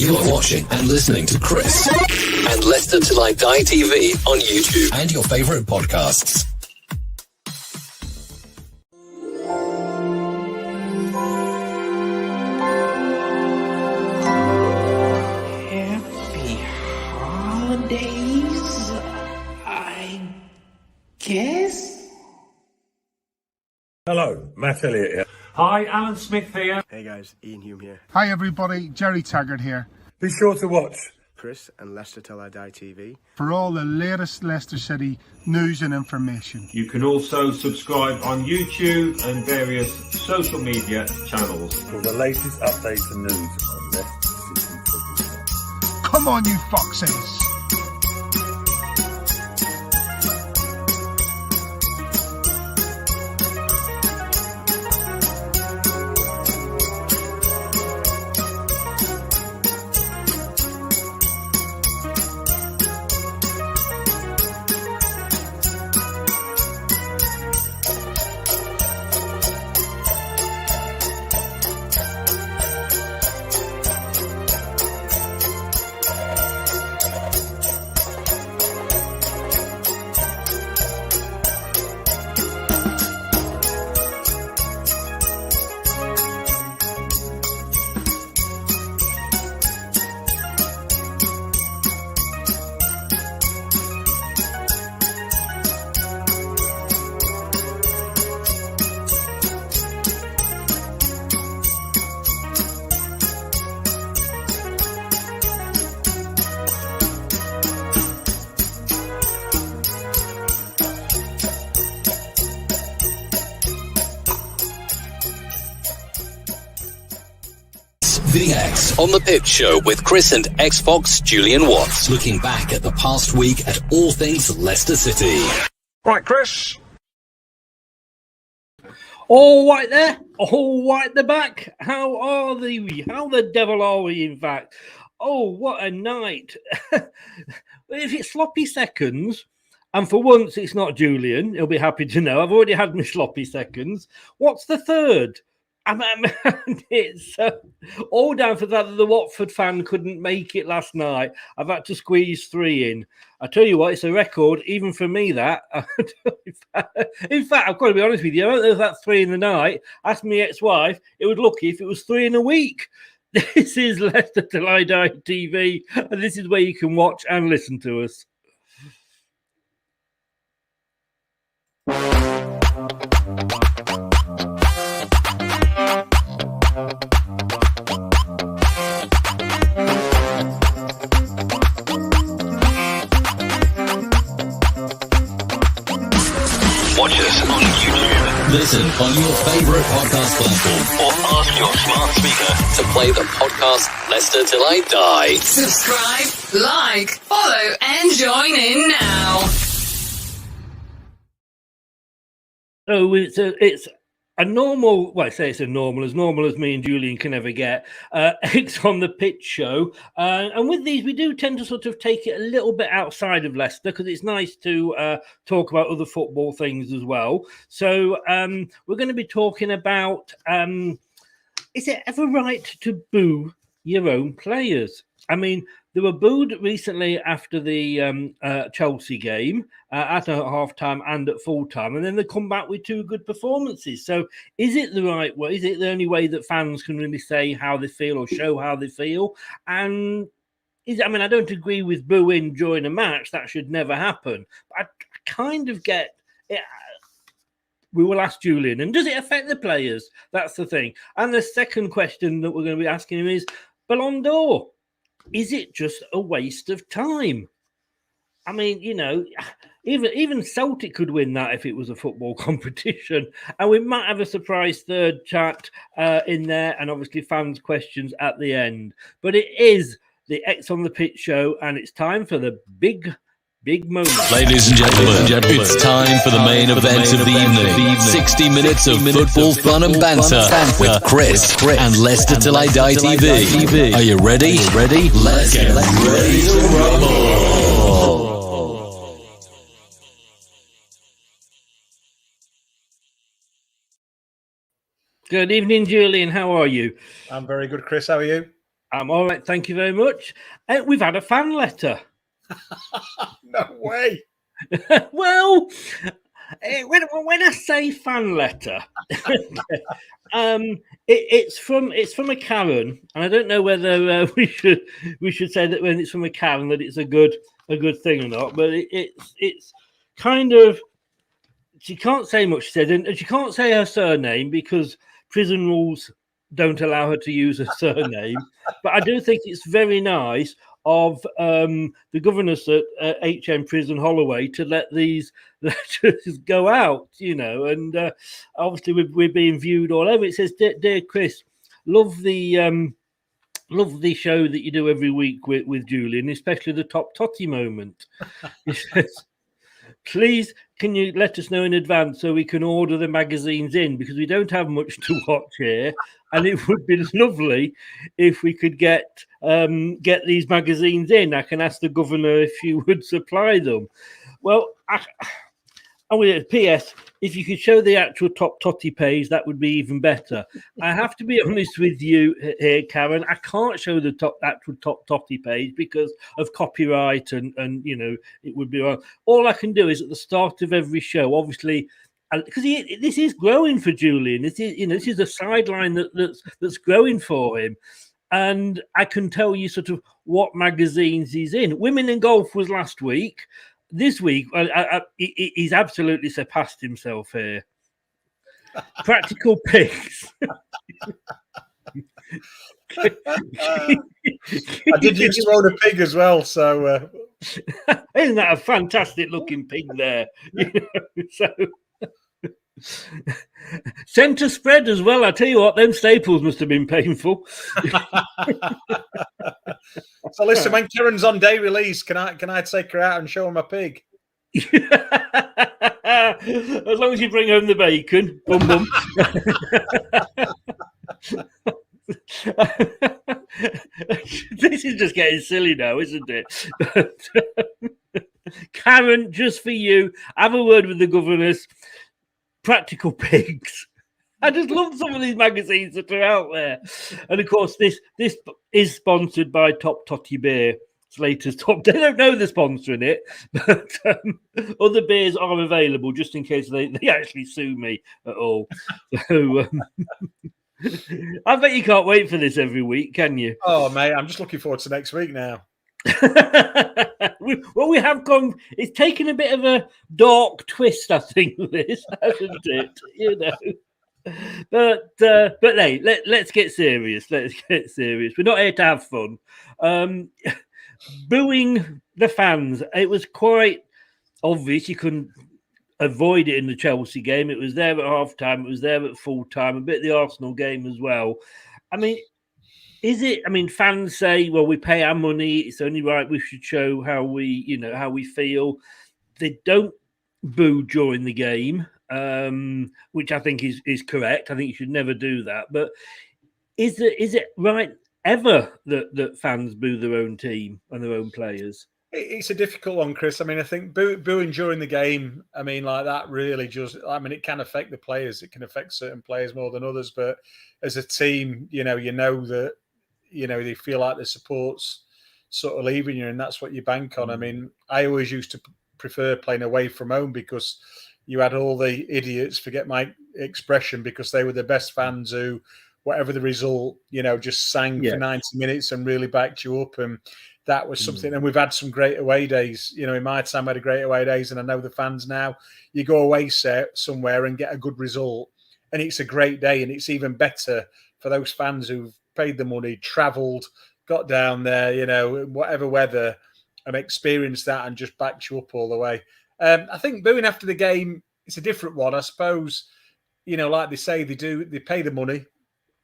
You are watching and listening to Chris and Leicester Till I Die TV on YouTube and your favourite podcasts. Happy holidays, I guess? Hello, Matt Elliott here. Hi, Alan Smith here. Hey guys, Ian Hume here. Hi everybody, Jerry Taggart here. Be sure to watch Chris and Leicester Till I Die TV For all the latest Leicester City news and information. You can also subscribe on YouTube and various social media channels. for the latest updates and news on Leicester City Football. Come on, you foxes! The X on the Pitch Show with Chris and X-Fox Julian Watts. Looking back at the past week at all things Leicester City. Right, Chris. All right there, all right at the back. How are we? How the devil are we, in fact? Oh, what a night. If it's sloppy seconds, and for once it's not Julian, he'll be happy to know. I've already had my sloppy seconds. What's the third? It's all down for that the Watford fan couldn't make it last night. I've had to squeeze 3 in. I tell you what, it's a record, even for me, that. In fact, I've got to be honest with you, I don't know if that's 3 in the night. Ask my ex-wife, it would lucky if it was 3 in a week. This is Leicester Till I Die TV, and this is where you can watch and listen to us. Watch us on YouTube. Listen on your favourite podcast platform. Or ask your smart speaker to play the podcast Leicester Till I Die. Subscribe, like, follow, and join in now. So it's a normal, well, I say it's as normal as me and Julian can ever get. It's on the Pitch Show. And with these, we do tend to sort of take it a little bit outside of Leicester because it's nice to talk about other football things as well. So we're going to be talking about, is it ever right to boo your own players? I mean, they were booed recently after the Chelsea game at half-time and at full-time, and then they come back with 2 good performances. So is it the right way? Is it the only way that fans can really say how they feel or show how they feel? And I don't agree with booing during a match. That should never happen. But I kind of get it. We will ask Julian. And does it affect the players? That's the thing. And the second question that we're going to be asking him is, Ballon d'Or. Is it just a waste of time? I mean, you know, even Celtic could win that if it was a football competition. And we might have a surprise third chat in there and obviously fans' questions at the end. But it is the X on the Pitch Show and it's time for the big moment. Ladies and gentlemen, it's time for the main event of the evening. 60 minutes of football fun and banter with Chris and Leicester Till I Die TV. Are you ready? Let's get ready to rumble. Good evening, Julian. How are you? I'm very good, Chris. How are you? I'm all right, thank you very much. We've had a fan letter. No way. Well, when I say fan letter, it's from a Karen, and I don't know whether we should say that when it's from a Karen that it's a good thing or not. But it's kind of, she can't say much. She said, and she can't say her surname because prison rules don't allow her to use her surname. But I do think it's very nice of the governors at HM Prison Holloway to let these letters go out, and obviously we're being viewed all over. It says, "Dear Chris, love the show that you do every week with Julian, especially the Top Totty moment." It says, "Please, can you let us know in advance so we can order the magazines in, because we don't have much to watch here, and it would be lovely if we could get these magazines in. I can ask the governor if she would supply them." Well, P.S. If you could show the actual Top Totty page, that would be even better. I have to be honest with you here, Karen. I can't show the actual Top Totty page because of copyright and it would be wrong. All I can do is at the start of every show, obviously, because this is growing for Julian. This is a sideline that's growing for him. And I can tell you sort of what magazines he's in. Women in Golf was last week. This week, he's absolutely surpassed himself here. Practical Pigs. I did used to own a pig as well, so isn't that a fantastic looking pig there? So centre spread as well. I tell you what, them staples must have been painful. So listen, when Karen's on day release, can I take her out and show her my pig? As long as you bring home the bacon. Bum bum. This is just getting silly now, isn't it? Karen, just for you, have a word with the governors. Practical Pigs. I just love some of these magazines that are out there. And of course, this is sponsored by Top Totty Beer. Slater's Top. They don't know they're sponsoring it, but other beers are available just in case they actually sue me at all. So I bet you can't wait for this every week, can you? Oh, mate, I'm just looking forward to next week now. we have gone. It's taken a bit of a dark twist, I think, this, hasn't it? But hey, let's get serious. Let's get serious. We're not here to have fun. Booing the fans. It was quite obvious. You couldn't avoid it in the Chelsea game. It was there at half time. It was there at full time. A bit of the Arsenal game as well. I mean, fans say, well, we pay our money. It's only right we should show how we feel. They don't boo during the game, which I think is correct. I think you should never do that. But is it right ever that fans boo their own team and their own players? It's a difficult one, Chris. I mean, I think booing during the game, like that really it can affect the players. It can affect certain players more than others. But as a team, you know that, they feel like the support's sort of leaving you, and that's what you bank on. I mean, I always used to prefer playing away from home because you had all the idiots, forget my expression, because they were the best fans who, whatever the result, just sang for 90 minutes and really backed you up. And that was something. And we've had some great away days. In my time, I had a great away days. And I know the fans now, you go away somewhere and get a good result, and it's a great day. And it's even better for those fans who've paid the money, travelled, got down there, whatever weather, and experienced that and just backed you up all the way. I think booing after the game, it's a different one. I suppose, like they say, they pay the money.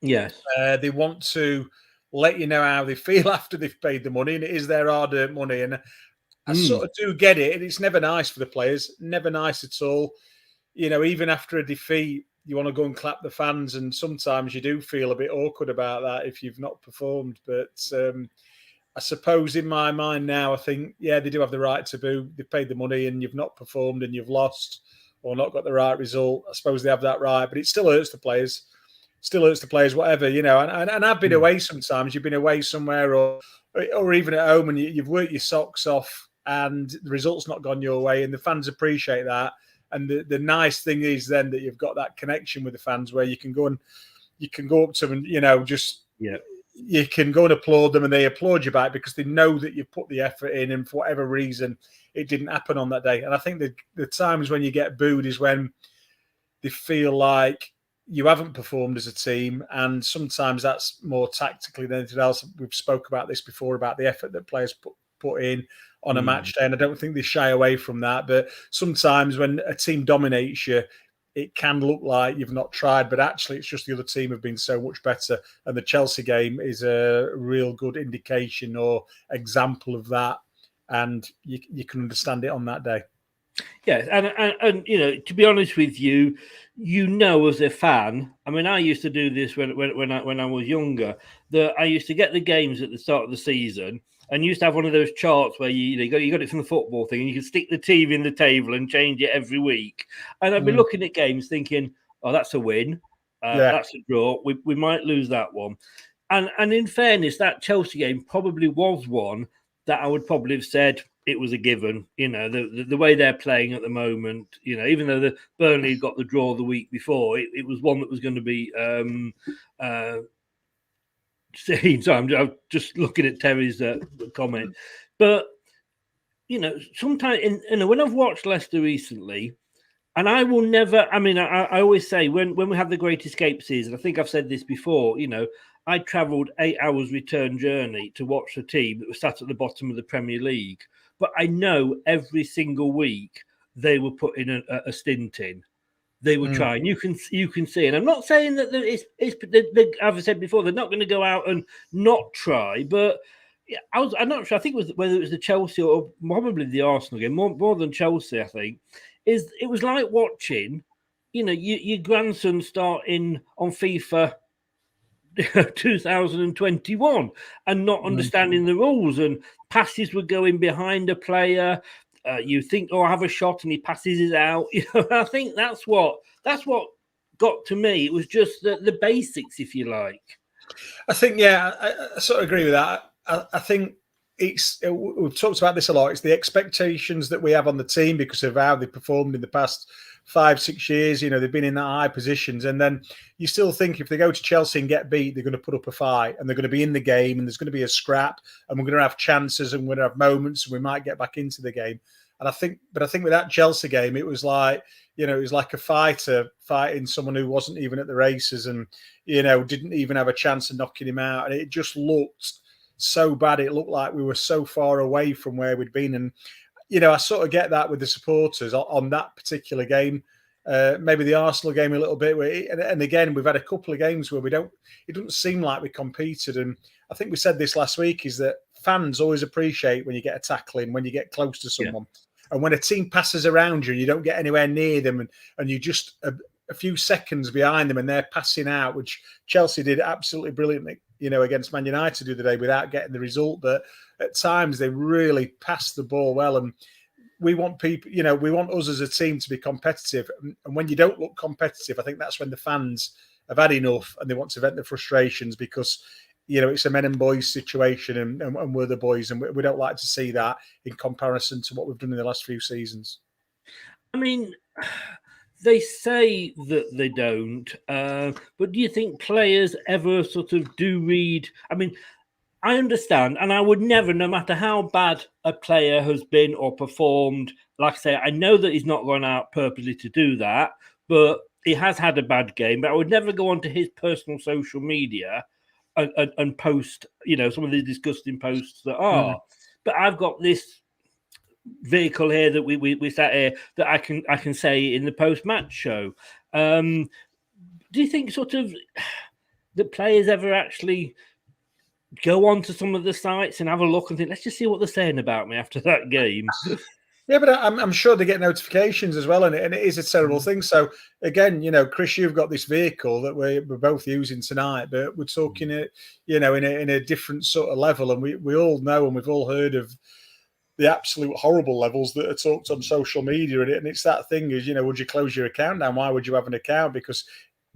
Yes. They want to let you know how they feel after they've paid the money, and it is their hard-earned money. And I sort of do get it, and it's never nice for the players, never nice at all. Even after a defeat, you want to go and clap the fans, and sometimes you do feel a bit awkward about that if you've not performed. But I suppose in my mind now, I think, they do have the right to boo. They've paid the money and you've not performed and you've lost or not got the right result. I suppose they have that right, but it still hurts the players. still hurts the players, whatever, you know. And I've been away sometimes. You've been away somewhere, or even at home, and you've worked your socks off, and the result's not gone your way, and the fans appreciate that. And the nice thing is then that you've got that connection with the fans where you can go up to them and, you know, just you can go and applaud them, and they applaud you back because they know that you've put the effort in, and for whatever reason it didn't happen on that day. And I think the times when you get booed is when they feel like you haven't performed as a team, and sometimes that's more tactically than anything else. We've spoke about this before, about the effort that players put in on a match day, and I don't think they shy away from that. But sometimes when a team dominates you, it can look like you've not tried, but actually it's just the other team have been so much better. And the Chelsea game is a real good indication or example of that, and you can understand it on that day. Yes, and you know, to be honest with you, you know, as a fan, I mean, I used to do this when I was younger. That I used to get the games at the start of the season, and used to have one of those charts where you got it from the football thing, and you can stick the TV in the table and change it every week. And I'd be looking at games thinking, "Oh, that's a win. That's a draw. We might lose that one." And in fairness, that Chelsea game probably was one that I would probably have said it was a given. You know, the way they're playing at the moment, you know, even though the Burnley got the draw the week before, it was one that was going to be seen. So I'm just looking at Terry's comment. But, you know, sometimes, when I've watched Leicester recently, and I will never, I mean, I always say when we had the Great Escape season, I think I've said this before, you know, I travelled 8 hours return journey to watch a team that was sat at the bottom of the Premier League. But I know every single week they were putting a stint in. They were trying. You can see, and I'm not saying that as I said before, they're not going to go out and not try. But yeah, I'm not sure. I think it was whether it was the Chelsea or probably the Arsenal game, more than Chelsea. I think it was like watching, you know, your grandson starting on FIFA 2021 and not understanding the rules, and passes were going behind a player. You think, I have a shot, and he passes it out. You know, I think that's what got to me. It was just the basics, if you like. I think, I sort of agree with that. I think we've talked about this a lot. It's the expectations that we have on the team because of how they performed in the past 5-6 years. You know, they've been in that high positions, and then you still think if they go to Chelsea and get beat, they're going to put up a fight, and they're going to be in the game, and there's going to be a scrap, and we're going to have chances, and we're going to have moments, and we might get back into the game. And I think with that Chelsea game, it was like, you know, it was like a fighter fighting someone who wasn't even at the races, and, you know, didn't even have a chance of knocking him out, and it just looked so bad. It looked like we were so far away from where we'd been. And, you know, I sort of get that with the supporters on that particular game. Maybe the Arsenal game a little bit. And again, we've had a couple of games where it doesn't seem like we competed. And I think we said this last week, is that fans always appreciate when you get a tackle in, when you get close to someone. Yeah. And when a team passes around you and you don't get anywhere near them, and you just a few seconds behind them and they're passing out, which Chelsea did absolutely brilliantly, you know, against Man Utd the other day without getting the result. But at times they really passed the ball well. And we want people, you know, we want us as a team to be competitive. And when you don't look competitive, I think that's when the fans have had enough and they want to vent their frustrations, because, you know, it's a men and boys situation, and we're the boys, and we don't like to see that in comparison to what we've done in the last few seasons. I mean, they say that they don't, but do you think players ever sort of do read? I mean, I understand, and I would never, no matter how bad a player has been or performed, like I say, I know that he's not gone out purposely to do that, but he has had a bad game. But I would never go onto his personal social media and post, you know, some of these disgusting posts that are. But I've got this vehicle here that we sat here that I can say in the post-match show. Do you think sort of the players ever actually go on to some of the sites and have a look and think, let's just see what they're saying about me after that game? Yeah, but I'm sure they get notifications as well, and it is a terrible thing. So again, you know, Chris, you've got this vehicle that we're both using tonight, but we're talking it, you know, in a different sort of level, and we all know and we've all heard of the absolute horrible levels that are talked on social media, and it's that thing is, you know, would you close your account down? Why would you have an account? Because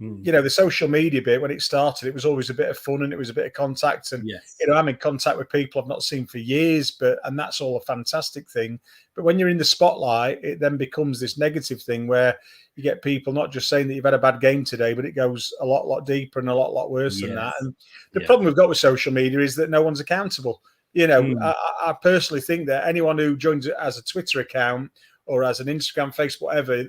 the social media bit, when it started, it was always a bit of fun and it was a bit of contact. And, I'm in contact with people I've not seen for years, and that's all a fantastic thing. But when you're in the spotlight, it then becomes this negative thing where you get people not just saying that you've had a bad game today, but it goes a lot deeper and a lot worse than that. And the problem we've got with social media is that no one's accountable. I personally think that anyone who joins it as a Twitter account or as an Instagram, Facebook, whatever,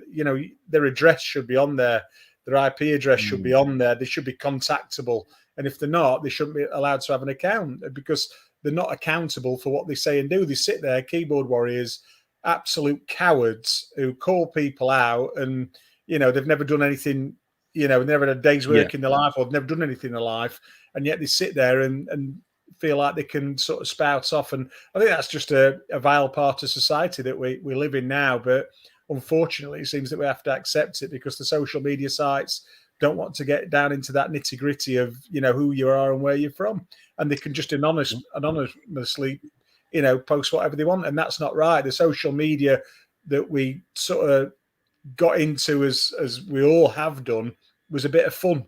their address should be on there. Their IP address should be on there. They should be contactable. And if they're not, they shouldn't be allowed to have an account because they're not accountable for what they say and do. They sit there, keyboard warriors, absolute cowards who call people out and, they've never done anything, never had a day's work in their life or they've never done anything in their life. And yet they sit there and feel like they can sort of spout off. And I think that's just a vile part of society that we live in now. But unfortunately, it seems that we have to accept it because the social media sites don't want to get down into that nitty gritty of, who you are and where you're from. And they can just anonymously, post whatever they want. And that's not right. The social media that we sort of got into as we all have done was a bit of fun.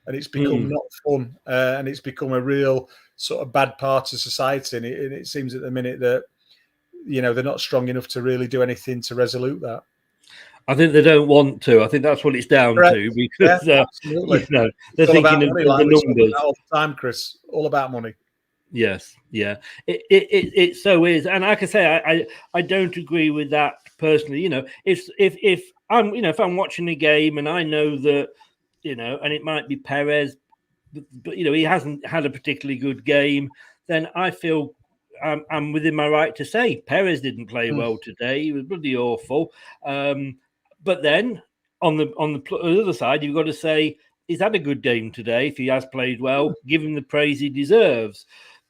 And it's become not fun. And it's become a real sort of bad part of society. And it seems at the minute that, they're not strong enough to really do anything to resolve that. I think they don't want to. I think that's what it's down to because they're thinking of the numbers all the time, Chris. All about money. Yes, yeah, it so is, and like I say, I don't agree with that personally. If I'm if I'm watching a game and I know that and it might be Perez, but he hasn't had a particularly good game, then I feel I'm within my right to say Perez didn't play well today. He was bloody awful. But then on the other side, you've got to say he's had a good game today. If he has played well, give him the praise he deserves.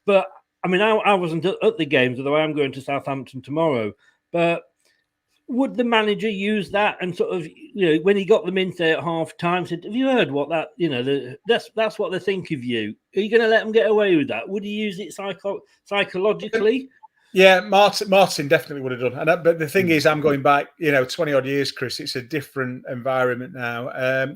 But I mean, I wasn't at the games, although I am going to Southampton tomorrow. But would the manager use that and sort of, when he got them in there at half time, said, "Have you heard what that, that's what they think of you? Are you going to let them get away with that?" Would he use it psychologically? Yeah, Martin definitely would have done. But the thing is, I'm going back, 20 odd years, Chris. It's a different environment now. I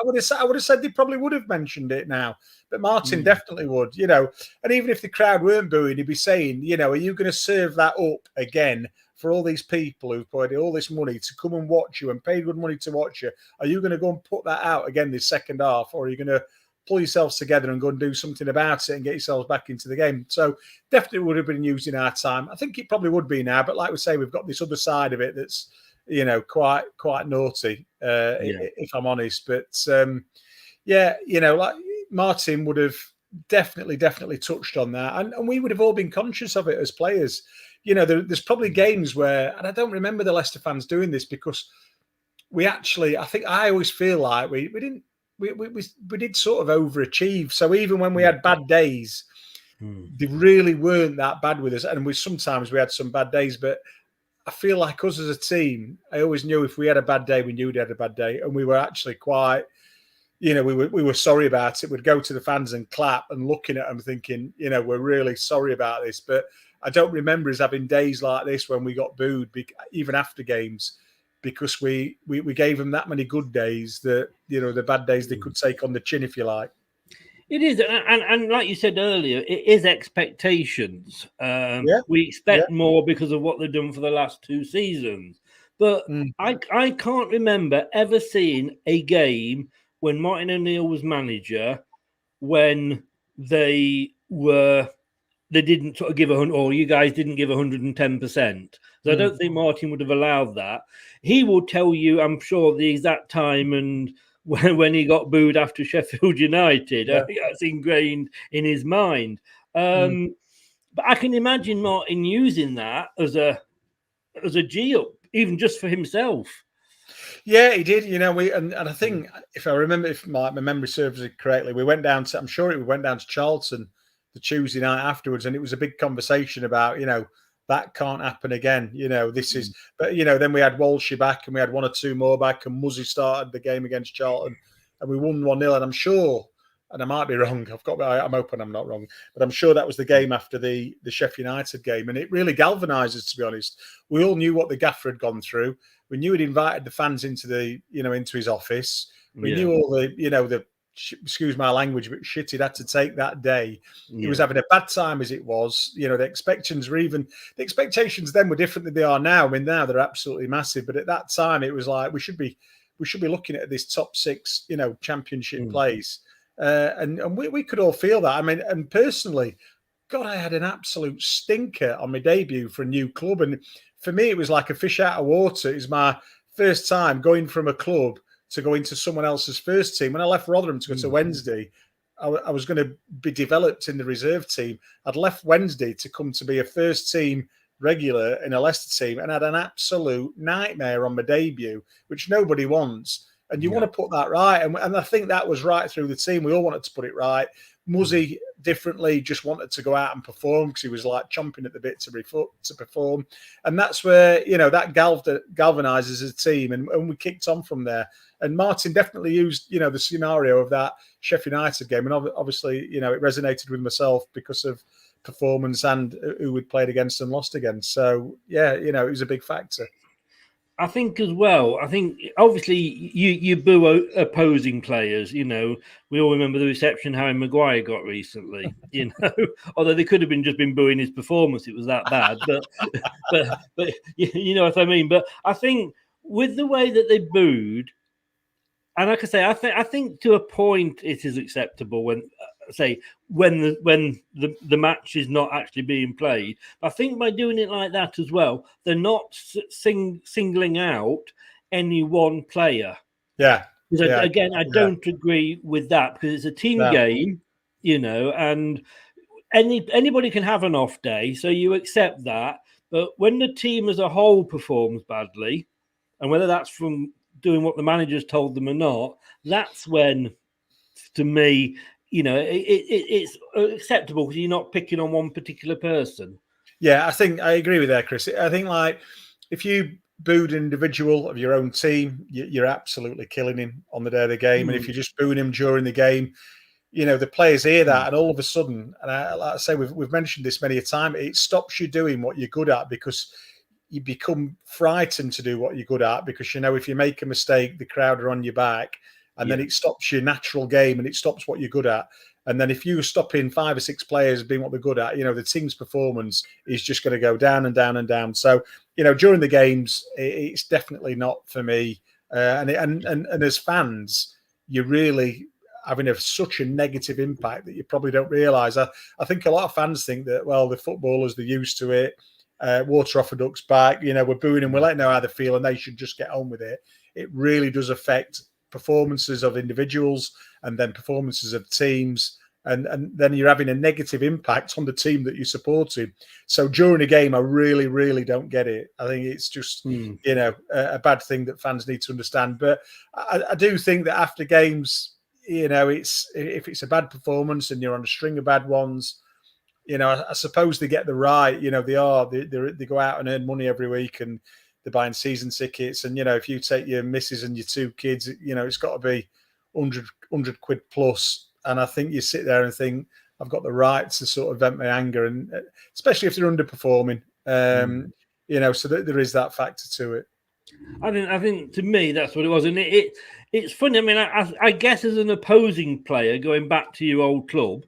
would have said they probably would have mentioned it now. But Martin definitely would, And even if the crowd weren't booing, he'd be saying, are you going to serve that up again for all these people who've paid all this money to come and watch you and paid good money to watch you? Are you going to go and put that out again this second half, or are you going to pull yourselves together and go and do something about it and get yourselves back into the game? So definitely would have been used in our time. I think it probably would be now, but like we say, we've got this other side of it that's, quite naughty, if I'm honest. But like Martin would have definitely touched on that. And we would have all been conscious of it as players. There's probably games where, and I don't remember the Leicester fans doing this because I always feel like we did sort of overachieve. So even when we had bad days, they really weren't that bad with us. And sometimes we had some bad days, but I feel like us as a team, I always knew if we had a bad day, we knew we had a bad day. And we were actually quite, we were sorry about it. We'd go to the fans and clap and looking at them thinking, we're really sorry about this. But I don't remember us having days like this when we got booed, even after games, because we gave them that many good days that, the bad days they could take on the chin, if you like. It is. And like you said earlier, it is expectations. We expect more because of what they've done for the last 2 seasons. But I can't remember ever seeing a game when Martin O'Neill was manager when they didn't sort of give 100, or you guys didn't give 110%. So I don't think Martin would have allowed that. He will tell you, I'm sure, the exact time and when he got booed after Sheffield United. I think that's ingrained in his mind. But I can imagine Martin using that as a G-up, even just for himself. Yeah, he did. And I think if I remember, if my memory serves it correctly, we went down to Charlton the Tuesday night afterwards, and it was a big conversation about, that can't happen again. This is, but then we had Walshy back, and we had 1 or 2 more back, and Muzzy started the game against Charlton, and we won 1-0. And I'm sure, and I might be wrong, I'm hoping I'm not wrong, but I'm sure that was the game after the Sheffield United game, and it really galvanised us, to be honest. We all knew what the gaffer had gone through. We knew he'd invited the fans into into his office. We knew all the, excuse my language, but shit he'd had to take that day. He was having a bad time as it was. The expectations then were different than they are now. I mean, now they're absolutely massive. But at that time, it was like we should be looking at this top 6, championship place. And we could all feel that. I mean, and personally, God, I had an absolute stinker on my debut for a new club. And for me, it was like a fish out of water. It was my first time going from a club to go into someone else's first team. When I left Rotherham to go to Wednesday, I was going to be developed in the reserve team. I'd left Wednesday to come to be a first team regular in a Leicester team and had an absolute nightmare on my debut, which nobody wants. And you want to put that right. And I think that was right through the team. We all wanted to put it right. Muzzy differently just wanted to go out and perform because he was like chomping at the bit to perform. And that's where, that galvanizes a team. And we kicked on from there. And Martin definitely used, the scenario of that Sheffield United game. And obviously, it resonated with myself because of performance and who we'd played against and lost against. So, yeah, it was a big factor. I think as well, obviously you boo opposing players, we all remember the reception Harry Maguire got recently, although they could have just been booing his performance. It was that bad, but you know what I mean? But I think with the way that they booed, and like I say, I think to a point it is acceptable when the match is not actually being played. I think by doing it like that as well, they're not singling out any one player. Yeah. Again, I don't agree with that because it's a team game, and anybody can have an off day, so you accept that. But when the team as a whole performs badly, and whether that's from doing what the manager's told them or not, that's when, to me, it's acceptable because you're not picking on one particular person. Yeah, I think I agree with that, Chris. I think like if you booed an individual of your own team, you're absolutely killing him on the day of the game. And if you're just booing him during the game, the players hear that, and all of a sudden, and like I say, we've mentioned this many a time, it stops you doing what you're good at because you become frightened to do what you're good at because, if you make a mistake, the crowd are on your back. And then it stops your natural game and it stops what you're good at. And then if you stop in 5 or 6 players being what they're good at, the team's performance is just going to go down and down and down. So, during the games, it's definitely not for me. And as fans, you're really having such a negative impact that you probably don't realise. I think a lot of fans think that, well, the footballers, they're used to it. Water off a duck's back. We're booing and we're letting know how they feel and they should just get on with it. It really does affect performances of individuals and then performances of teams, and then you're having a negative impact on the team that you're supporting. So during a game, I really, really don't get it. I think it's just a bad thing that fans need to understand. But I do think that after games, it's if it's a bad performance and you're on a string of bad ones, I suppose they get the right. They go out and earn money every week and they're buying season tickets. And, if you take your missus and your 2 kids, it's got to be 100 quid plus. And I think you sit there and think, I've got the right to sort of vent my anger, and especially if they're underperforming, so there is that factor to it. I think to me, that's what it was. And it's funny. I mean, I guess as an opposing player, going back to your old club,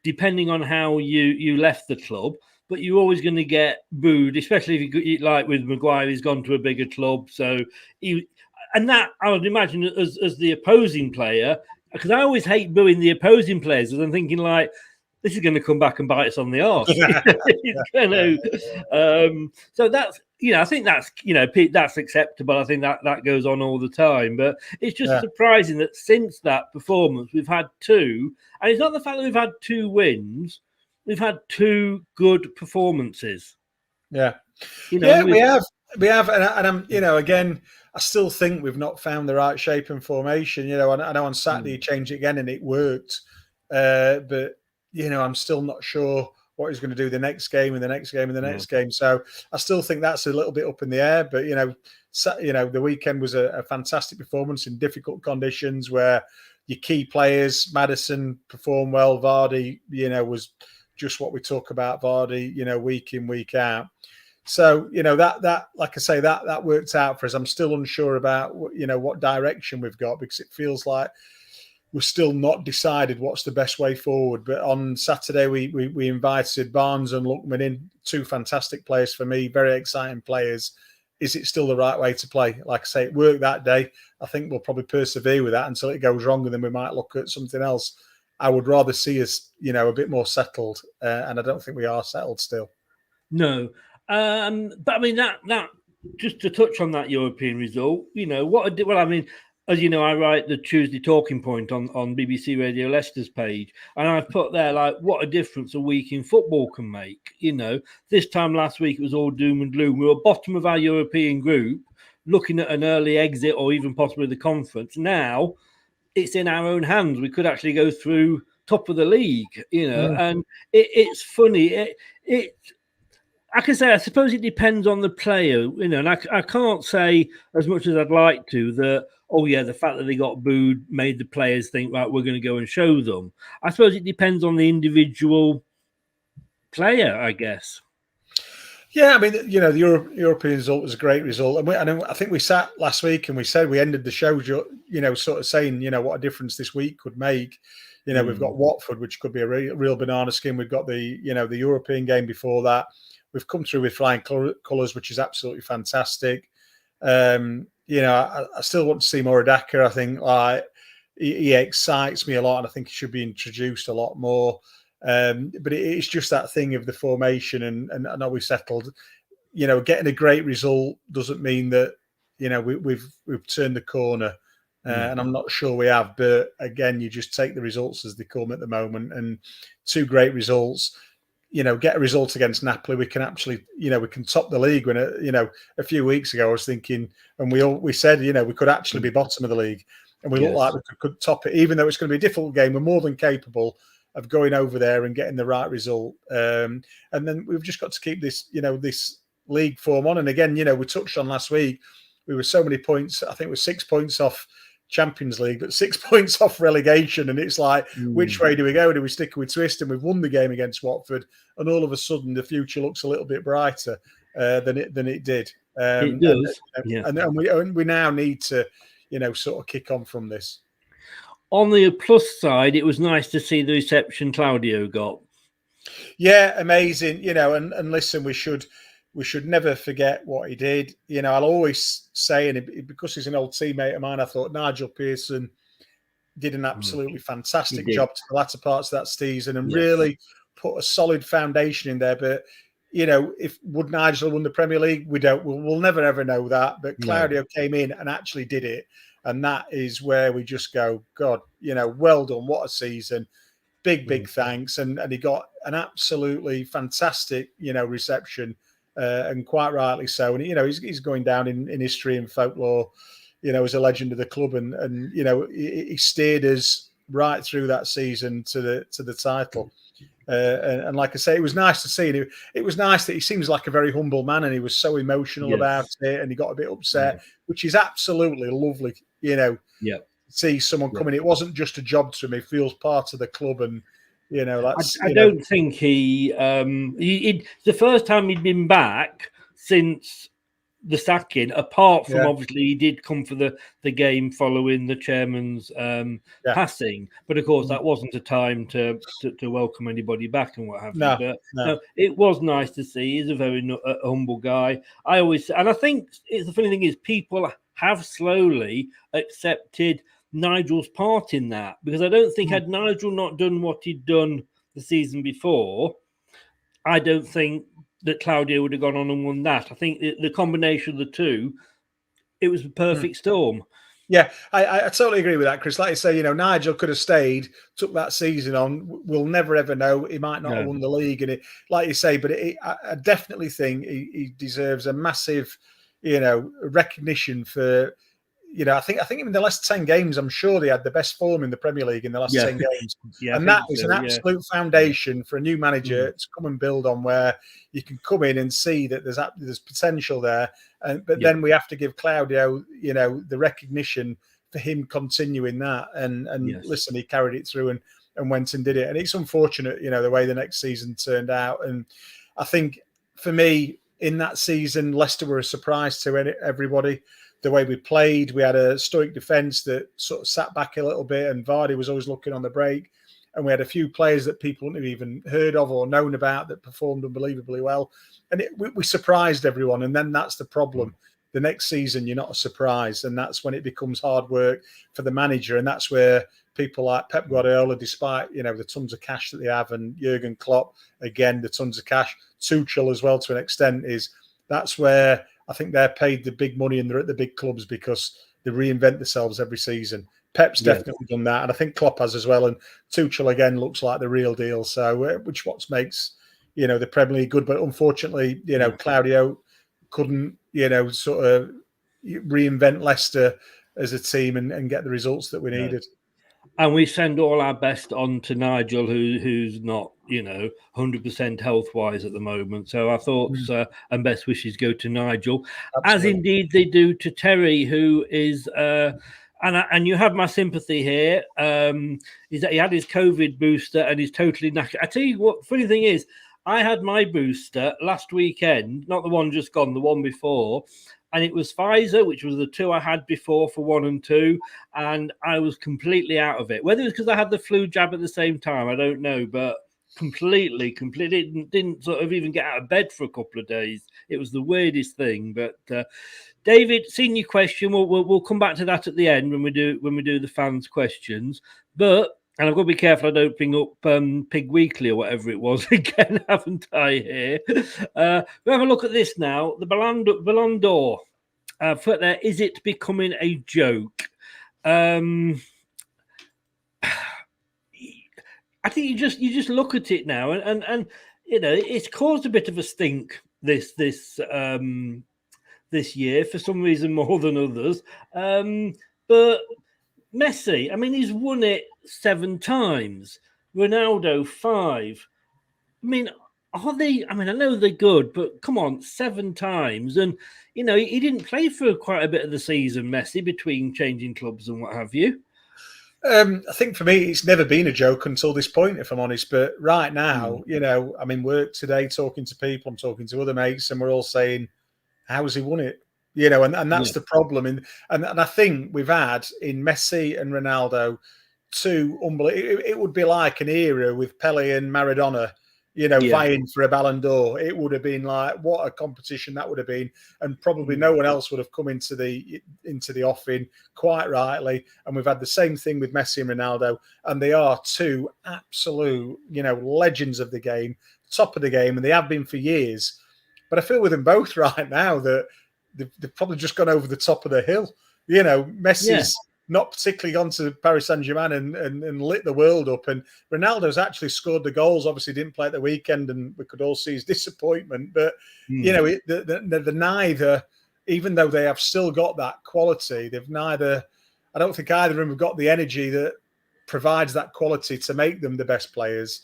depending on how you left the club, but you're always going to get booed, especially if you like with Maguire, he's gone to a bigger club. So that I would imagine as the opposing player, because I always hate booing the opposing players, because I'm thinking like, this is going to come back and bite us on the arse. So that's, I think that's, that's acceptable. I think that goes on all the time. But it's just surprising that since that performance, we've had 2, and it's not the fact that we've had 2 wins. We've had 2 good performances. Yeah. We have. And I'm, again, I still think we've not found the right shape and formation. I know on Saturday you changed it again and it worked. But, I'm still not sure what he's going to do the next game and the next game and the next game. So I still think that's a little bit up in the air. But, the weekend was a fantastic performance in difficult conditions where your key players, Maddison performed well. Vardy, was just what we talk about Vardy, week in, week out. So, that like I say, that worked out for us. I'm still unsure about, what direction we've got, because it feels like we're still not decided what's the best way forward. But on Saturday, we invited Barnes and Lookman in, two fantastic players for me, very exciting players. Is it still the right way to play? Like I say, it worked that day. I think we'll probably persevere with that until it goes wrong, and then we might look at something else. I would rather see us, a bit more settled, and I don't think we are settled still. No, but I mean that just to touch on that European result, as you know, I write the Tuesday talking point on BBC Radio Leicester's page, and I've put there like what a difference a week in football can make. This time last week it was all doom and gloom. We were bottom of our European group, looking at an early exit or even possibly the conference. Now it's in our own hands. We could actually go through top of the league, and it's funny. I can say, I suppose it depends on the player, and I can't say as much as I'd like to that, the fact that they got booed made the players think, right, we're going to go and show them. I suppose it depends on the individual player, I guess. Yeah, I mean, the European result was a great result. And I think we sat last week and we said we ended the show, sort of saying, what a difference this week could make. We've got Watford, which could be a real banana skin. We've got the European game before that. We've come through with flying colours, which is absolutely fantastic. I still want to see Moradaka. I think he excites me a lot, and I think he should be introduced a lot more. But it's just that thing of the formation, and I know we settled. Getting a great result doesn't mean that we've turned the corner, and I'm not sure we have. But again, you just take the results as they come at the moment, and two great results. Get a result against Napoli, we can actually, we can top the league. When a few weeks ago, I was thinking, and we said, we could actually be bottom of the league, and we look like we could top it, even though it's going to be a difficult game. We're more than capable of going over there and getting the right result. And then we've just got to keep this, this league form on. And again, we touched on last week, we were so many points. I think we're 6 points off Champions League, but 6 points off relegation, and it's like, which way do we go? Do we stick with twist? And we've won the game against Watford, and all of a sudden the future looks a little bit brighter than it did. It does, and we now need to, sort of kick on from this. On the plus side, it was nice to see the reception Claudio got. Yeah, amazing. And listen, we should never forget what he did. I'll always say, and because he's an old teammate of mine, I thought Nigel Pearson did an absolutely fantastic job to the latter parts of that season and really put a solid foundation in there. But, would Nigel have won the Premier League? We'll never ever know that. But Claudio came in and actually did it. And that is where we just go, God, well done. What a season. Big thanks. And he got an absolutely fantastic, reception. And quite rightly so. And he's going down in history and folklore, as a legend of the club. And he steered us right through that season to the title. And like I say, it was nice to see. It was nice that he seems like a very humble man, and he was so emotional about it, and he got a bit upset, which is absolutely lovely. See someone coming. It wasn't just a job to him. He feels part of the club, and that's. I don't think he the first time he'd been back since the sacking, apart from obviously he did come for the game following the chairman's passing, but of course that wasn't a time to welcome anybody back and what have you. No, it was nice to see. He's a very humble guy. I think it's the funny thing is people have slowly accepted Nigel's part in that, because I don't think had Nigel not done what he'd done the season before, I don't think that Claudio would have gone on and won that. I think the combination of the two, it was a perfect storm. Yeah, I totally agree with that, Chris. Like you say, Nigel could have stayed, took that season on. We'll never ever know. He might not have won the league, and like you say, but I definitely think he deserves a massive, recognition for. I think in the last 10 games, I'm sure they had the best form in the Premier League in the last 10 games. And that is an absolute foundation for a new manager to come and build on, where you can come in and see that there's potential there. But then we have to give Claudio, the recognition for him continuing that. And listen, he carried it through and went and did it. And it's unfortunate, the way the next season turned out. And I think for me, in that season. Leicester were a surprise to everybody. The way we played, we had a stoic defence that sort of sat back a little bit, and Vardy was always looking on the break. And we had a few players that people wouldn't have even heard of or known about that performed unbelievably well. And we surprised everyone. And then that's the problem. The next season, you're not a surprise. And that's when it becomes hard work for the manager. And that's where people like Pep Guardiola, despite, the tons of cash that they have, and Jurgen Klopp, again, the tons of cash, Tuchel as well to an extent, that's where I think they're paid the big money and they're at the big clubs because they reinvent themselves every season. Pep's definitely done that, and I think Klopp has as well. And Tuchel again looks like the real deal. So, which what makes the Premier League good, but unfortunately, Claudio couldn't sort of reinvent Leicester as a team and get the results that we needed. And we send all our best on to Nigel, who's not, 100% health-wise at the moment. So our thoughts and best wishes go to Nigel, as indeed they do to Terry, who is, and you have my sympathy here, is that he had his COVID booster and he's totally knackered. I tell you what, funny thing is, I had my booster last weekend, not the one just gone, the one before, and it was Pfizer, which was the 2 I had before for 1 and 2, and I was completely out of it. Whether it was because I had the flu jab at the same time, I don't know, but completely didn't sort of even get out of bed for a couple of days. It was the weirdest thing. But David, senior question. We'll come back to that at the end when we do the fans' questions. But and I've got to be careful I don't bring up Pig Weekly or whatever it was again, haven't I, here? We'll have a look at this now. The Ballon d'Or. There, is it becoming a joke? I think you just look at it now and it's caused a bit of a stink this year for some reason more than others. But Messi, I mean, he's won it 7 times. Ronaldo 5. I mean, are they? I mean, I know they're good, but come on, 7 times, and he didn't play for quite a bit of the season, Messi, between changing clubs and what have you. I think for me, it's never been a joke until this point, if I'm honest. But right now, I'm in work today, talking to people, I'm talking to other mates, and we're all saying, "How has he won it?" And that's the problem. And I think we've had in Messi and Ronaldo 2 unbelievable. It would be like an era with Pele and Maradona, vying for a Ballon d'Or. It would have been like, what a competition that would have been, and probably no one else would have come into the offing, quite rightly. And we've had the same thing with Messi and Ronaldo, and they are 2 absolute, legends of the game, top of the game, and they have been for years. But I feel with them both right now that they've probably just gone over the top of the hill. Messi's not particularly gone to Paris Saint-Germain and lit the world up. And Ronaldo's actually scored the goals. Obviously didn't play at the weekend, and we could all see his disappointment. But, they're neither, even though they have still got that quality, I don't think either of them have got the energy that provides that quality to make them the best players.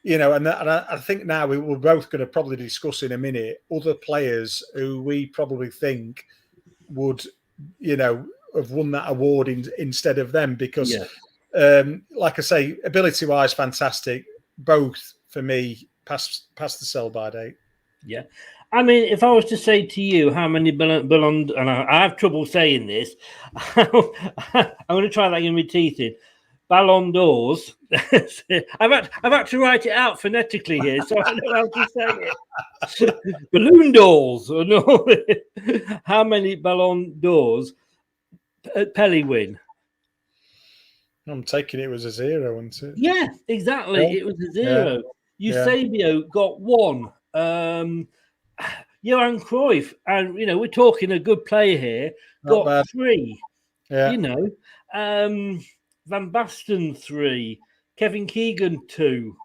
And I think now we're both going to probably discuss in a minute other players who we probably think would, have won that award instead of them because, like I say, ability-wise, fantastic. Both, for me, past the sell-by date. Yeah. I mean, if I was to say to you how many Ballon, and I have trouble saying this, I'm going to try that in my teeth in. Ballon d'Ors. I've had to write it out phonetically here, so I know how to say it. Balloon d'Ors. No. How many Ballon d'Ors Pele win? I'm taking it was a 0, wasn't it? Yeah, exactly. Yeah. It was a 0. Eusebio got 1. Johan Cruyff, and we're talking a good player here, got 3. Yeah. Van Basten 3, Kevin Keegan 2,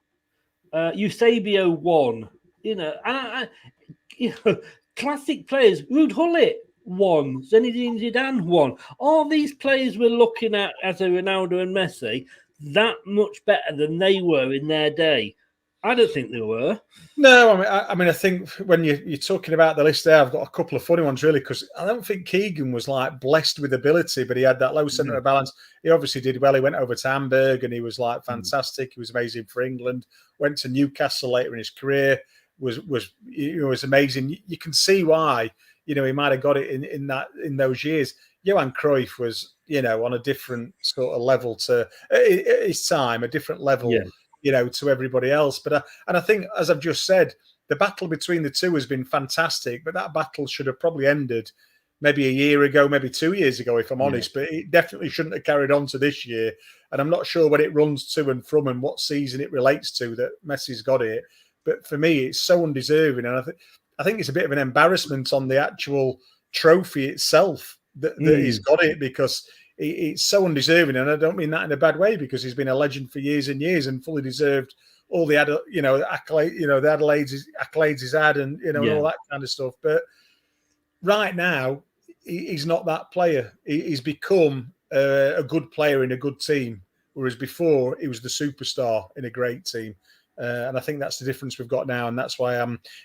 Eusebio 1. Classic players. Ruud Gullit 1, Zinedine Zidane 1. All these players we're looking at as a Ronaldo and Messi, that much better than they were in their day. I don't think they were. No, I mean, I think when you're talking about the list there, I've got a couple of funny ones, really, because I don't think Keegan was like blessed with ability, but he had that low centre of balance. He obviously did well. He went over to Hamburg and he was like fantastic. He was amazing for England. Went to Newcastle later in his career. was amazing. You can see why he might have got it in those years. Johan Cruyff was on a different sort of level to at his time, a different level to everybody else. But I think, as I've just said, the battle between the two has been fantastic. But that battle should have probably ended maybe a year ago, maybe 2 years ago, if I'm honest. But it definitely shouldn't have carried on to this year. And I'm not sure what it runs to and from and what season it relates to that Messi's got it. But for me, it's so undeserving. And I think it's a bit of an embarrassment on the actual trophy itself that he's got it, because it's so undeserving. And I don't mean that in a bad way, because he's been a legend for years and years and fully deserved all the accolades he's had and and all that kind of stuff. But right now, he's not that player. He's become a good player in a good team, whereas before he was the superstar in a great team. And I think that's the difference we've got now. And that's why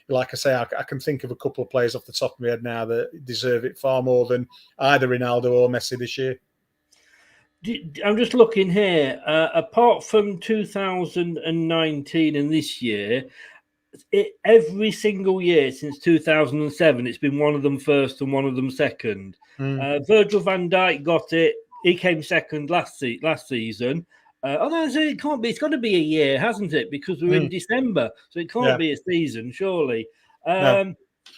like I say, I can think of a couple of players off the top of my head now that deserve it far more than either Ronaldo or Messi this year. I'm just looking here. Apart from 2019 and this year, every single year since 2007, it's been one of them first and one of them second. Virgil van Dijk got it. He came second last season. Although it can't be, it's got to be a year, hasn't it? Because we're in December, so it can't be a season, surely. No.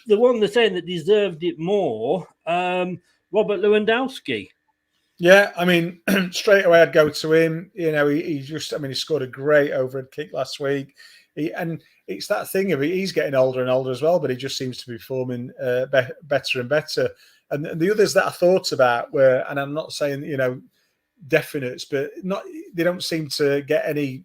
The one they're saying that deserved it more, Robert Lewandowski. Yeah, I mean, straight away I'd go to him. He scored a great overhead kick last week. And it's that thing of he's getting older and older as well, but he just seems to be performing better and better. And the others that I thought about were, and I'm not saying, definites, but they don't seem to get any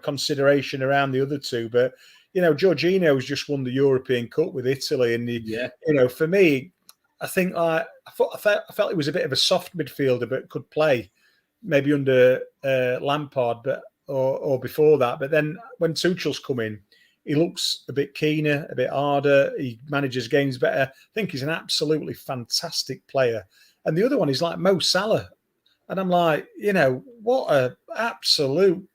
consideration around the other two. But Jorginho's just won the European Cup with Italy, and for me, I think I felt he was a bit of a soft midfielder, but could play maybe under Lampard, but or before that. But then when Tuchel's come in, he looks a bit keener, a bit harder. He manages games better. I think he's an absolutely fantastic player. And the other one is like Mo Salah. And I'm like, what a absolute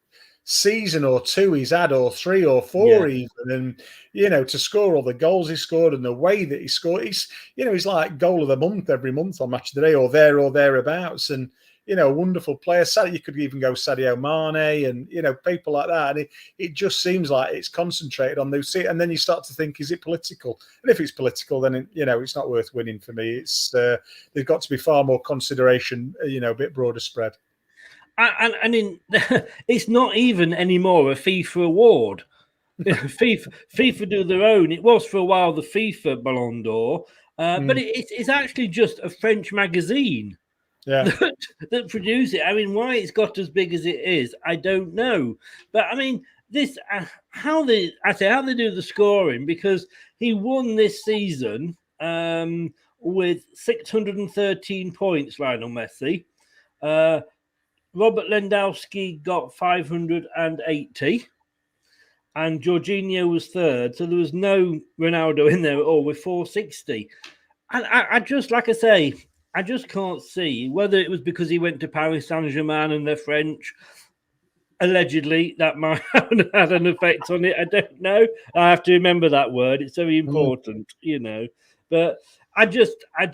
season or two he's had, or 3 or 4 even. And, to score all the goals he scored and the way that he scored, he's like goal of the month every month on Match of the Day, or thereabouts. And, a wonderful player. You could even go Sadio Mane and, people like that. And it just seems like it's concentrated on those. And then you start to think, is it political? And if it's political, then, it's not worth winning for me. It's there's got to be far more consideration, a bit broader spread. And it's not even anymore a FIFA award. FIFA do their own. It was for a while the FIFA Ballon d'Or, but it's actually just a French magazine that produce it. I mean, why it's got as big as it is, I don't know. But I mean, this how they do the scoring, because he won this season with 613 points, Lionel Messi. Robert Lewandowski got 580, and Jorginho was third. So there was no Ronaldo in there at all with 460. And I just, like I say, I just can't see whether it was because he went to Paris Saint-Germain and they're French. Allegedly, that might have had an effect on it. I don't know. I have to remember that word. It's very important, But I just, I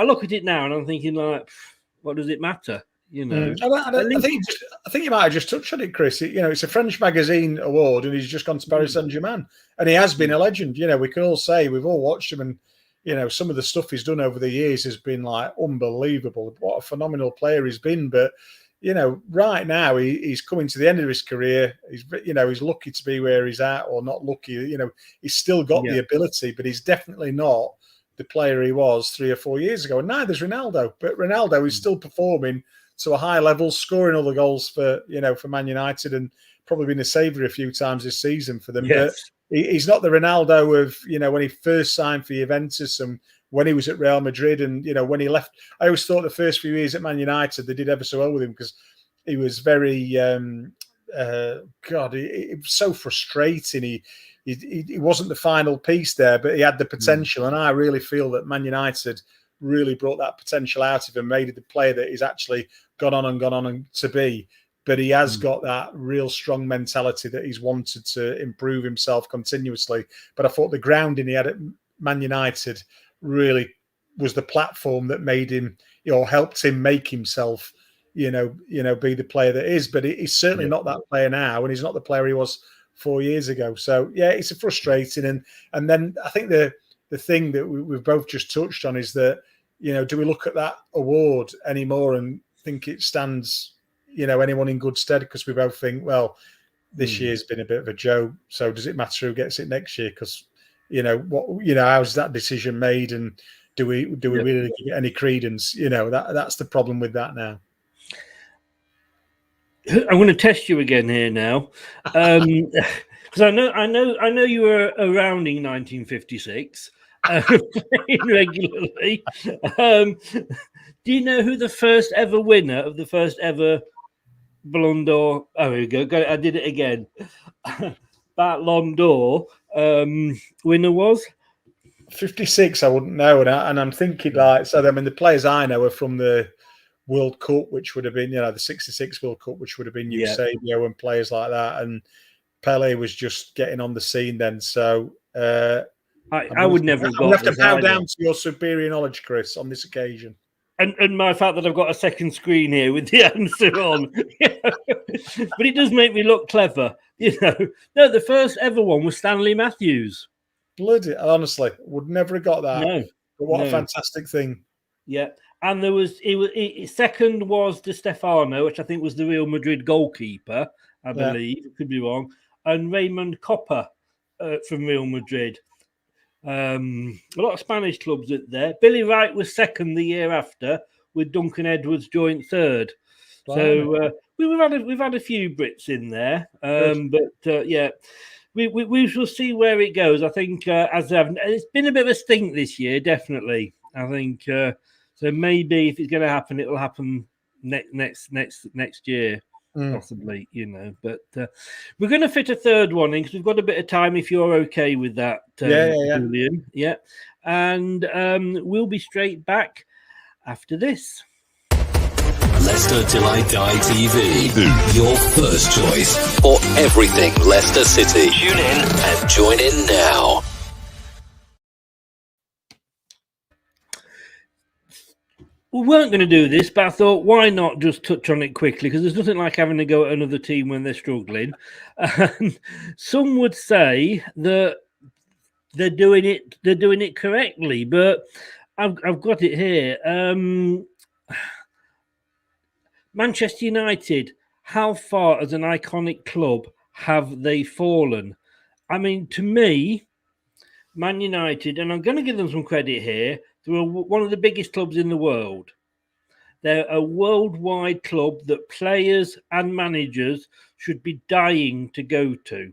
look at it now and I'm thinking, like, what does it matter? I think you might have just touched on it, Chris. It's a French magazine award, and he's just gone to Paris Saint-Germain, and he has been a legend. We can all say we've all watched him, and some of the stuff he's done over the years has been like unbelievable. What a phenomenal player he's been. But right now he's coming to the end of his career. He's lucky to be where he's at, or not lucky. He's still got the ability, but he's definitely not the player he was 3 or 4 years ago. And neither's Ronaldo. But Ronaldo is still performing to a high level, scoring all the goals for Man United, and probably been a saver a few times this season for them. But he's not the Ronaldo of when he first signed for Juventus and when he was at Real Madrid, and when he left. I always thought the first few years at Man United they did ever so well with him, because he was very it was so frustrating. He wasn't the final piece there, but he had the potential, and I really feel that Man United really brought that potential out of him, made it the player that he's actually gone on to be. but he has got that real strong mentality that he's wanted to improve himself continuously. But I thought the grounding he had at Man United really was the platform that made him, helped him make himself, be the player that is. But he's certainly not that player now, and he's not the player he was 4 years ago. So yeah, it's a frustrating. And then I think the thing that we've both just touched on is that, do we look at that award anymore and think it stands, anyone in good stead? Because we both think, well, this year's been a bit of a joke. So does it matter who gets it next year? Because how's that decision made, and do we really give it any credence? That's the problem with that now. I'm going to test you again here now, because I know you were around in 1956, playing regularly. Do you know who the first ever winner of the first ever Ballon d'Or? Oh, here we go. I did it again. Ballon d'Or winner was? 56, I wouldn't know, and I'm thinking the players I know are from the World Cup, which would have been, the 66 World Cup, which would have been Eusebio and players like that, and Pele was just getting on the scene then. So I would never have got. You have to bow down to your superior knowledge, Chris, on this occasion. And my fact that I've got a second screen here with the answer on, but it does make me look clever, No, the first ever one was Stanley Matthews. Bloody, honestly, would never have got that. No, but what a fantastic thing! Yeah, and there was second was Di Stefano, which I think was the Real Madrid goalkeeper, I believe. It could be wrong. And Raymond Copper from Real Madrid. A lot of Spanish clubs there. Billy Wright was second the year after, with Duncan Edwards joint third. Wow. So we've had a few Brits in there, but we shall see where it goes. I think it's been a bit of a stink this year, definitely. I think so. Maybe if it's going to happen, it'll happen next year. Possibly, but we're going to fit a third one in because we've got a bit of time. If you're okay with that, Julian, and we'll be straight back after this. Leicester Till I Die TV, your first choice for everything Leicester City. Tune in and join in now. We weren't going to do this, but I thought, why not just touch on it quickly? Because there's nothing like having to go at another team when they're struggling. And some would say that they're doing it correctly, but I've got it here. Manchester United, how far as an iconic club have they fallen? I mean, to me, Man United, and I'm going to give them some credit here, they're one of the biggest clubs in the world. They're a worldwide club that players and managers should be dying to go to.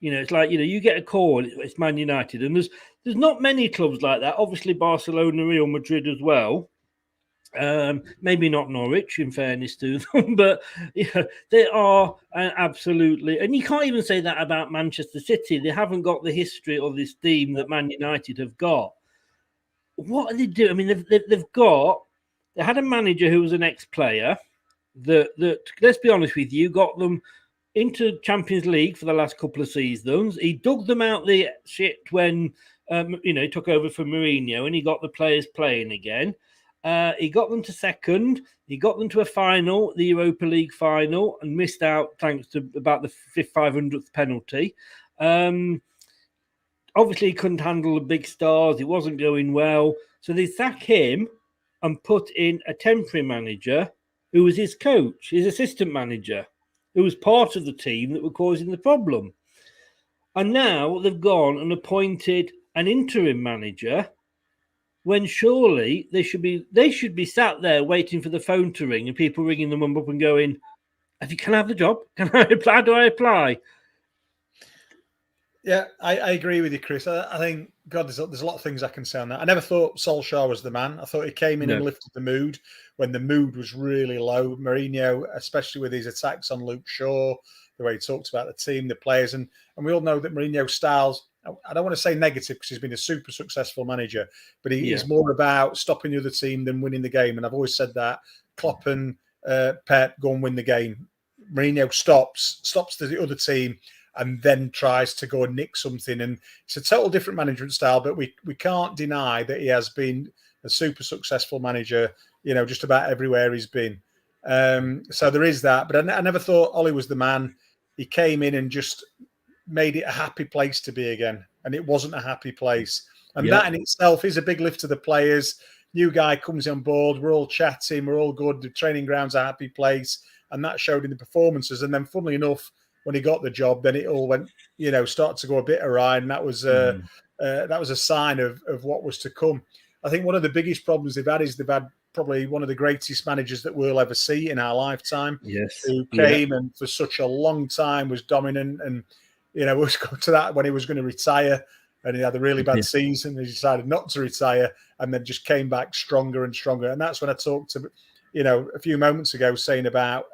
It's like, you get a call, it's Man United. And there's not many clubs like that. Obviously, Barcelona, Real Madrid as well. Maybe not Norwich, in fairness to them, but they are absolutely. And you can't even say that about Manchester City. They haven't got the history or this team that Man United have got. What are they doing? I mean, they had a manager who was an ex-player that let's be honest with you, got them into Champions League for the last couple of seasons. He dug them out the shit when he took over from Mourinho, and he got the players playing again. He got them to second. He got them to a final, the Europa League final, and missed out thanks to about the 500th penalty. Obviously, he couldn't handle the big stars. It wasn't going well. So they sack him and put in a temporary manager who was his coach, his assistant manager, who was part of the team that were causing the problem. And now they've gone and appointed an interim manager when surely they should be sat there waiting for the phone to ring and people ringing them up and going, can I have the job? Can I apply? How do I apply? Yeah, I agree with you, Chris. I think, God, there's a lot of things I can say on that. I never thought Solskjaer was the man. I thought he came in and lifted the mood when the mood was really low. Mourinho, especially with his attacks on Luke Shaw, the way he talked about the team, the players, and we all know that Mourinho's styles, I don't want to say negative because he's been a super successful manager, but he's more about stopping the other team than winning the game. And I've always said that Klopp and Pep, go and win the game. Mourinho stops the other team and then tries to go and nick something. And it's a total different management style, but we can't deny that he has been a super successful manager, just about everywhere he's been. So there is that. But I never thought Ollie was the man. He came in and just made it a happy place to be again. And it wasn't a happy place. And that in itself is a big lift to the players. New guy comes on board. We're all chatting. We're all good. The training ground's a happy place. And that showed in the performances. And then, funnily enough, when he got the job, then it all went, started to go a bit awry. And that was a sign of what was to come. I think one of the biggest problems they've had is they've had probably one of the greatest managers that we'll ever see in our lifetime. Yes. Who came and for such a long time was dominant. And, was going to that when he was going to retire. And he had a really bad season. He decided not to retire and then just came back stronger and stronger. And that's when I talked to, a few moments ago saying about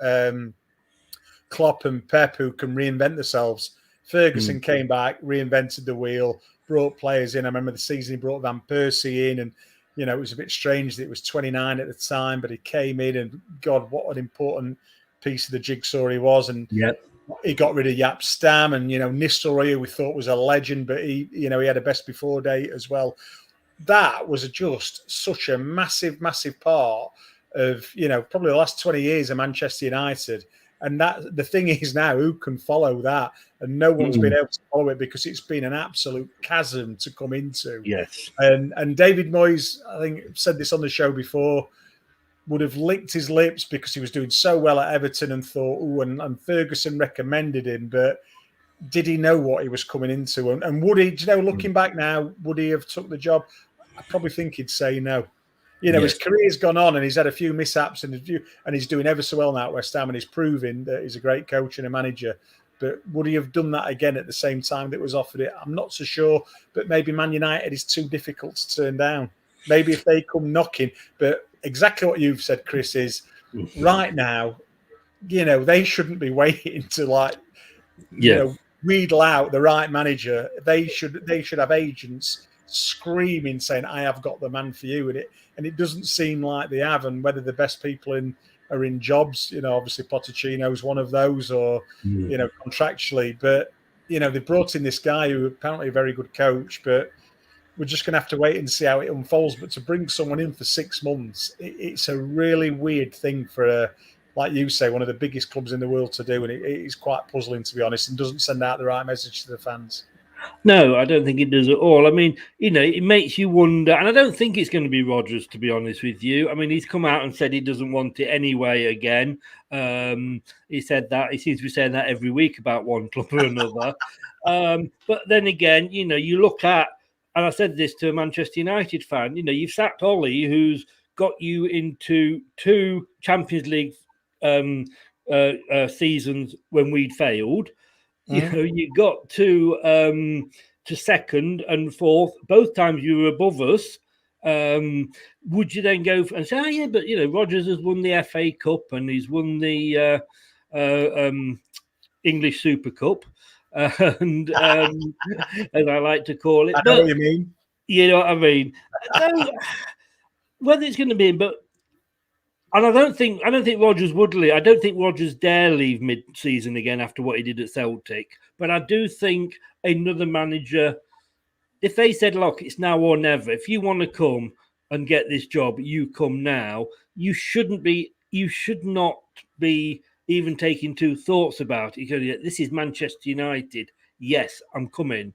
Klopp and Pep who can reinvent themselves. Ferguson came back, reinvented the wheel, brought players in. I remember the season he brought Van Persie in and, it was a bit strange that it was 29 at the time, but he came in and God, what an important piece of the jigsaw he was. And he got rid of Jaap Stam and, Nistelrooy, who we thought was a legend, but he had a best before date as well. That was just such a massive, massive part of, probably the last 20 years of Manchester United. And that the thing is now, who can follow that? And no one's been able to follow it because it's been an absolute chasm to come into. Yes. And David Moyes, I think, said this on the show before, would have licked his lips because he was doing so well at Everton and thought, and Ferguson recommended him, but did he know what he was coming into? And would he, looking back now, would he have took the job? I probably think he'd say no. His career's gone on and he's had a few mishaps and he's doing ever so well now at West Ham and he's proving that he's a great coach and a manager. But would he have done that again at the same time that was offered it? I'm not so sure, but maybe Man United is too difficult to turn down. Maybe if they come knocking, but exactly what you've said, Chris, is right now, they shouldn't be waiting to wheedle out the right manager. They should have agents screaming saying, I have got the man for you. And it doesn't seem like they have. And whether the best people are in jobs, obviously Pochettino's one of those or, contractually. But, they brought in this guy who apparently a very good coach, but we're just going to have to wait and see how it unfolds. But to bring someone in for 6 months, it's a really weird thing for, like you say, one of the biggest clubs in the world to do. And it is quite puzzling, to be honest, and doesn't send out the right message to the fans. No, I don't think it does at all. I mean, it makes you wonder, and I don't think it's going to be Rodgers, to be honest with you. I mean, he's come out and said he doesn't want it anyway again. He said that. He seems to be saying that every week about one club or another. But then again, you look at, and I said this to a Manchester United fan, you've sacked Ollie, who's got you into 2 Champions League seasons when we'd failed. You got to second and fourth. Both times you were above us. Would you then go and say, yeah, but, Rodgers has won the FA Cup and he's won the English Super Cup. And as I like to call it. I know what you mean. You know what I mean? Whether it's going to be, and I don't think Rodgers would leave. I don't think Rodgers dare leave mid-season again after what he did at Celtic. But I do think another manager, if they said, look, it's now or never, if you want to come and get this job, you come now. You should not be even taking 2 thoughts about it. Because this is Manchester United. Yes, I'm coming.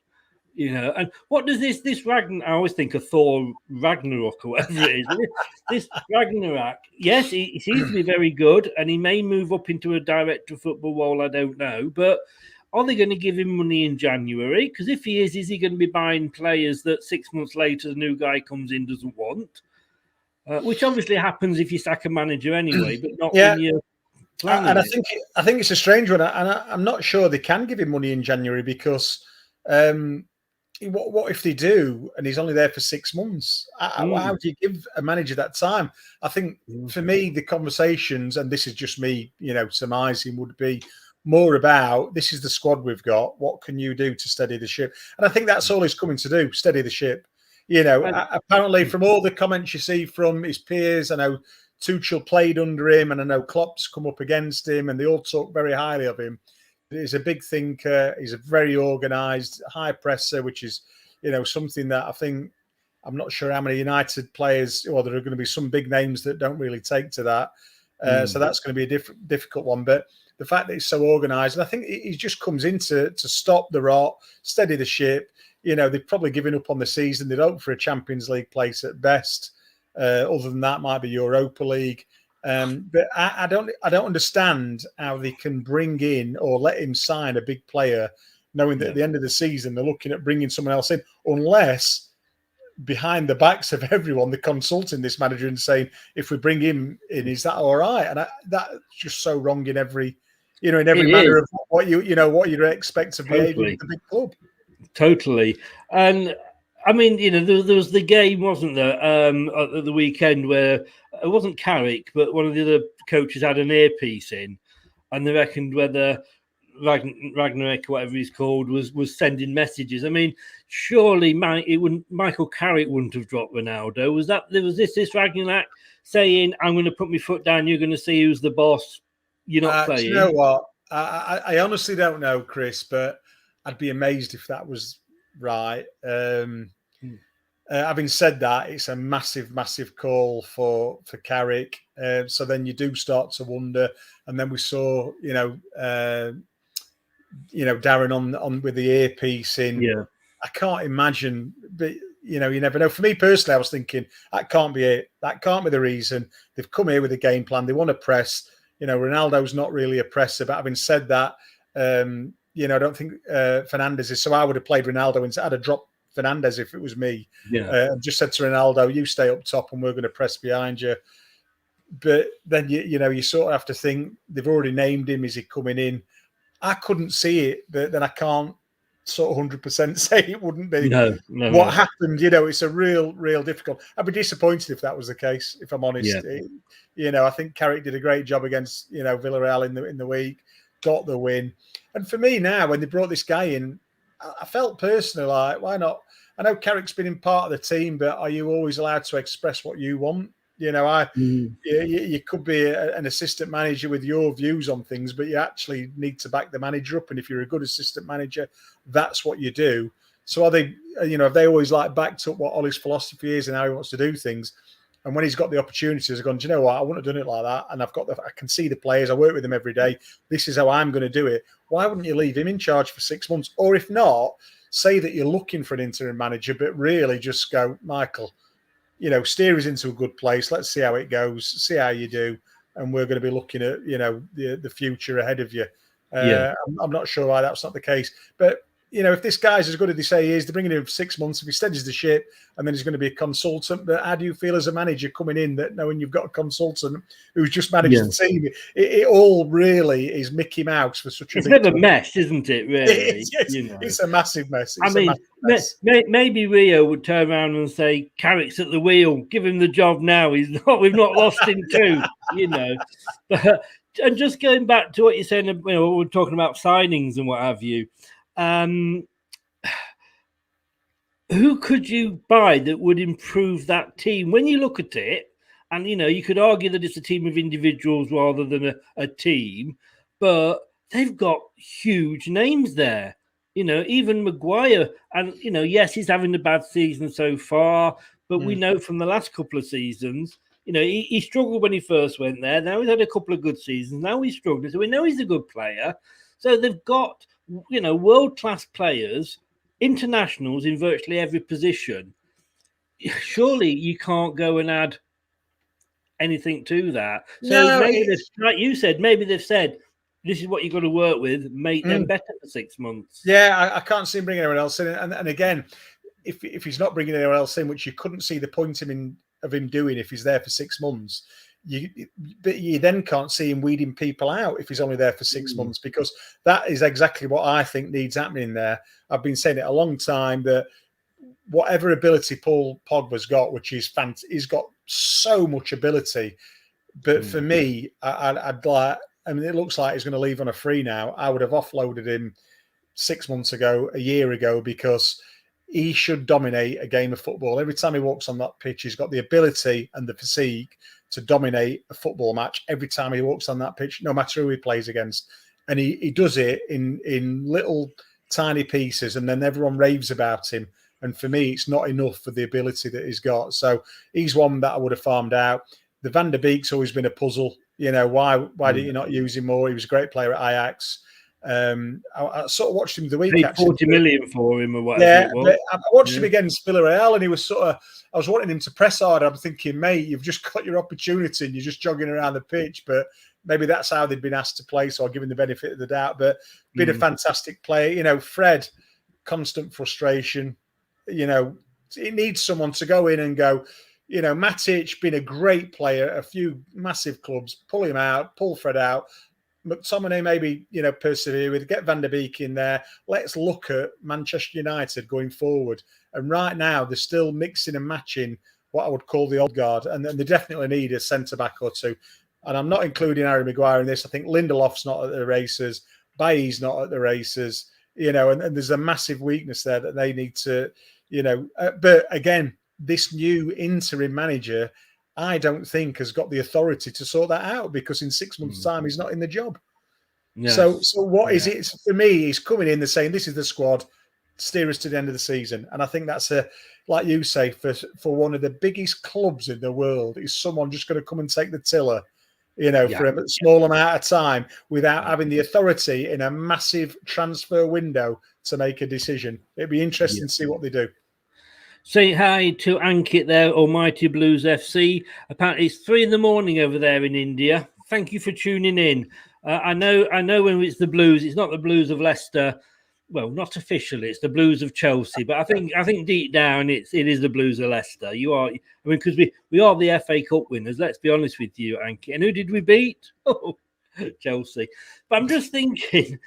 And what does this Ragnar? I always think of Thor Ragnarok or whatever it is. This Ragnarok, yes, he seems to be very good, and he may move up into a director of football role. I don't know, but are they going to give him money in January? Because if he is he going to be buying players that 6 months later the new guy comes in doesn't want? Which obviously happens if you sack a manager anyway, but not when you're planning. And I think it's a strange one, and I'm not sure they can give him money in January because. What if they do and he's only there for 6 months? How do you give a manager that time? I think for me, the conversations, and this is just me, surmising, would be more about this is the squad we've got. What can you do to steady the ship? And I think that's all he's coming to do, steady the ship. Apparently from all the comments you see from his peers, I know Tuchel played under him, and I know Klopp's come up against him, and they all talk very highly of him. He's a big thinker. He's a very organised, high presser, which is, something that I think, I'm not sure how many United players, or there are going to be some big names that don't really take to that. So that's going to be a difficult one. But the fact that he's so organised, and I think he just comes in to stop the rot, steady the ship. They've probably given up on the season. They'd hope for a Champions League place at best. Other than that, might be Europa League. But I don't understand how they can bring in or let him sign a big player, knowing that at the end of the season they're looking at bringing someone else in, unless behind the backs of everyone they're consulting this manager and saying, if we bring him in, is that all right? And that's just so wrong in every manner of what what you'd expect to behave in a big club. Totally. And I mean, there was the game, wasn't there, at the weekend where it wasn't Carrick, but one of the other coaches had an earpiece in, and they reckoned whether Ragnarok, whatever he's called, was sending messages. I mean, surely Michael Carrick wouldn't have dropped Ronaldo. Was this Ragnarok saying, "I'm going to put my foot down. You're going to see who's the boss. You're not playing." You know what? I honestly don't know, Chris, but I'd be amazed if that was right. Having said that, it's a massive call for Carrick. So then you do start to wonder. And then we saw, Darren on with the earpiece in. Yeah. I can't imagine, but you never know. For me personally, I was thinking that can't be it. That can't be the reason. They've come here with a game plan. They want to press. Ronaldo's not really a presser. But having said that, I don't think Fernandes is. So I would have played Ronaldo and I'd have dropped Fernandes if it was me. Yeah. And just said to Ronaldo, you stay up top and we're going to press behind you. But then, you sort of have to think, they've already named him. Is he coming in? I couldn't see it, but then I can't sort of 100% say it wouldn't be. No. What happened, it's a real difficult. I'd be disappointed if that was the case, if I'm honest. Yeah. I think Carrick did a great job against, Villarreal in the week, got the win. And for me now, when they brought this guy in, I felt personally like, why not? I know Carrick's been in part of the team, but are you always allowed to express what you want? You could be an assistant manager with your views on things, but you actually need to back the manager up. And if you're a good assistant manager, that's what you do. So have they always backed up what Ollie's philosophy is and how he wants to do things? And when he's got the opportunities, he's gone, do you know what? I wouldn't have done it like that. And I can see the players. I work with them every day. This is how I'm going to do it. Why wouldn't you leave him in charge for 6 months? Or if not, say that you're looking for an interim manager, but really just go, Michael, steer us into a good place. Let's see how it goes. See how you do. And we're going to be looking at, the future ahead of you. I'm not sure why that's not the case. But, if this guy's as good as they say he is, they're bringing him 6 months. If he steadies the ship, and then he's going to be a consultant. But how do you feel as a manager coming in that knowing you've got a consultant who's just managed the team? It all really is Mickey Mouse for such a big bit of a mess, isn't it, really? It's a massive mess. Maybe Rio would turn around and say, Carrick's at the wheel, give him the job now. We've not lost him too, But, and just going back to what you're saying, we're talking about signings and what have you. Who could you buy that would improve that team? When you look at it, and you could argue that it's a team of individuals rather than a team, but they've got huge names there. Even Maguire, and yes, he's having a bad season so far, but we know from the last couple of seasons, he struggled when he first went there. Now he's had a couple of good seasons. Now he's struggling, so we know he's a good player. So they've got world-class players, internationals in virtually every position. Surely you can't go and add anything to that. So maybe like you said, maybe they've said, this is what you've got to work with, make them better for 6 months. Yeah, I can't see him bringing anyone else in. And again, if he's not bringing anyone else in, which you couldn't see the point of him doing if he's there for 6 months, but you then can't see him weeding people out if he's only there for 6 months, because that is exactly what I think needs happening there. I've been saying it a long time that whatever ability Paul Pogba's got, which is he's got so much ability, but for me, I'd like. I mean, it looks like he's going to leave on a free now. I would have offloaded him 6 months ago, a year ago, because he should dominate a game of football. Every time he walks on that pitch, he's got the ability and the physique to dominate a football match every time he walks on that pitch, no matter who he plays against. And he does it in little tiny pieces, and then everyone raves about him. And for me, it's not enough for the ability that he's got. So he's one that I would have farmed out. The Van der Beek's always been a puzzle. Why did you not use him more? He was a great player at Ajax. I sort of watched him the week. Paid 40 million for him or whatever it was. But I watched him against Villarreal, and he was I was wanting him to press hard. I'm thinking, mate, you've just got your opportunity and you're just jogging around the pitch. But maybe that's how they'd been asked to play, so I'll give him the benefit of the doubt. But been a fantastic player. Fred, constant frustration. It needs someone to go in and go, Matic, been a great player, a few massive clubs, pull him out, pull Fred out. McTominay maybe, persevere with, get Van der Beek in there. Let's look at Manchester United going forward. And right now, they're still mixing and matching what I would call the old guard. And they definitely need a centre-back or two. And I'm not including Harry Maguire in this. I think Lindelof's not at the races. Bailly's not at the races. And there's a massive weakness there that they need to, but again, this new interim manager, I don't think has got the authority to sort that out, because in 6 months' time, he's not in the job. Yes. So what is it? For me, he's coming in, they're saying, this is the squad, steer us to the end of the season. And I think that's like you say, for one of the biggest clubs in the world, is someone just going to come and take the tiller, for a small amount of time without having the authority in a massive transfer window to make a decision. It'd be interesting to see what they do. Say hi to Ankit there, Almighty Blues FC. Apparently it's 3 a.m. over there in India. Thank you for tuning in. I know when it's the Blues, it's not the Blues of Leicester. Well, not officially, it's the Blues of Chelsea, but I think deep down it is the Blues of Leicester. You are, because we are the FA Cup winners. Let's be honest with you, Ankit. And who did we beat? Oh, Chelsea. But I'm just thinking,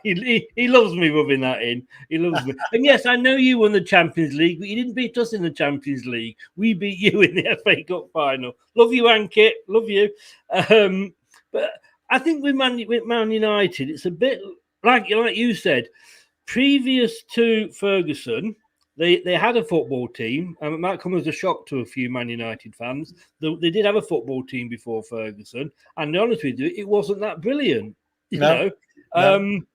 he loves me rubbing that in. He loves me. And yes, I know you won the Champions League, but you didn't beat us in the Champions League. We beat you in the FA Cup final. Love you, Ankit. Love you. But I think with Man United, it's a bit like you said, previous to Ferguson, they had a football team, and it might come as a shock to a few Man United fans. They did have a football team before Ferguson, and to be honest with you, it wasn't that brilliant, No. And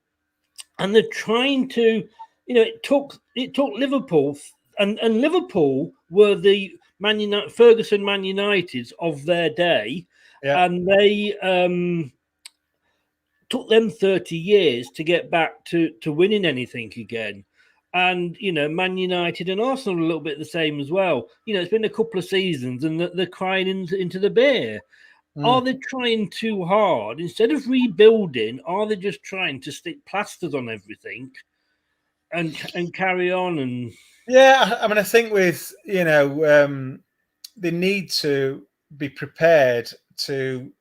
they're trying to, it took Liverpool, and Liverpool were the Ferguson Man Uniteds of their day, and they took them 30 years to get back to winning anything again. And, Man United and Arsenal are a little bit the same as well. It's been a couple of seasons and they're crying into the beer. Are they trying too hard? Instead of rebuilding, are they just trying to stick plasters on everything and carry on? And I think with, they need to be prepared to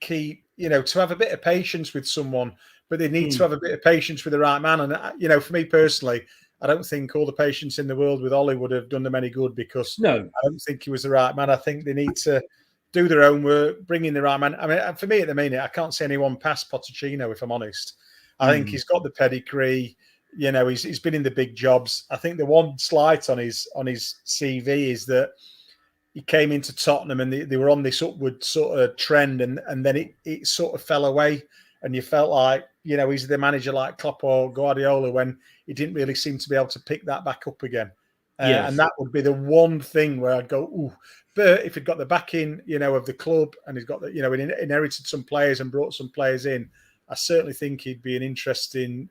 keep, to have a bit of patience with someone, but they need to have a bit of patience with the right man. And, for me personally, I don't think all the patience in the world with Ollie would have done them any good, because I don't think he was the right man. I think they need to do their own work, bring in the right man. I mean, for me at the minute, I can't see anyone past Pochettino, if I'm honest. I think he's got the pedigree. He's been in the big jobs. I think the one slight on his CV is that he came into Tottenham and they were on this upward sort of trend, and then it sort of fell away. And you felt like, he's the manager like Klopp or Guardiola, when he didn't really seem to be able to pick that back up again. And that would be the one thing where I'd go, ooh. But if he'd got the backing, of the club, and he's got the, inherited some players and brought some players in, I certainly think he'd be an interesting,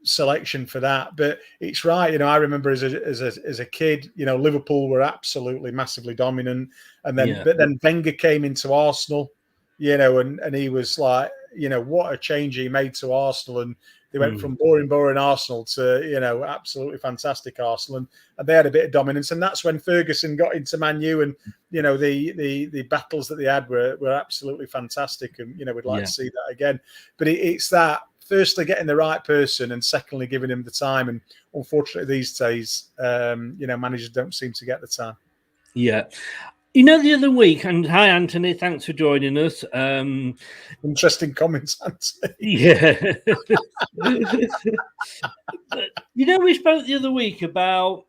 selection for that. But it's right. I remember as a kid, Liverpool were absolutely massively dominant. And then, but then Wenger came into Arsenal, and he was like, what a change he made to Arsenal. And they went from boring Arsenal to, absolutely fantastic Arsenal. And they had a bit of dominance. And that's when Ferguson got into Man U, and, the battles that they had were absolutely fantastic. And, we'd like to see that again. But it's that, firstly, getting the right person, and secondly, giving him the time. And unfortunately, these days, managers don't seem to get the time. Yeah. You know, the other week, and hi, Anthony, thanks for joining us. Interesting comments, Anthony. Yeah. You know, we spoke the other week about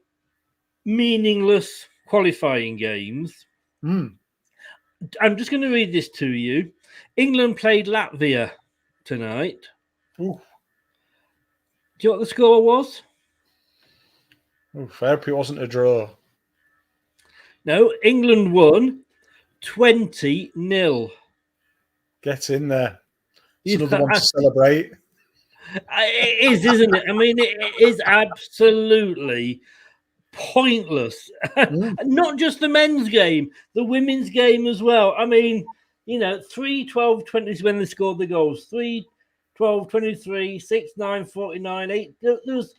meaningless qualifying games. Mm. I'm just going to read this to you. England played Latvia tonight. Ooh. Do you know what the score was? Oof, I hope it wasn't a draw. No, England won 20-0. Get in there. It's You another know, one to celebrate. It is, isn't it? I mean, it is absolutely pointless. Not just the men's game, the women's game as well. I mean, you know, 3-12-20 is when they scored the goals. 3-12-23, 6-9, 49, 8. There was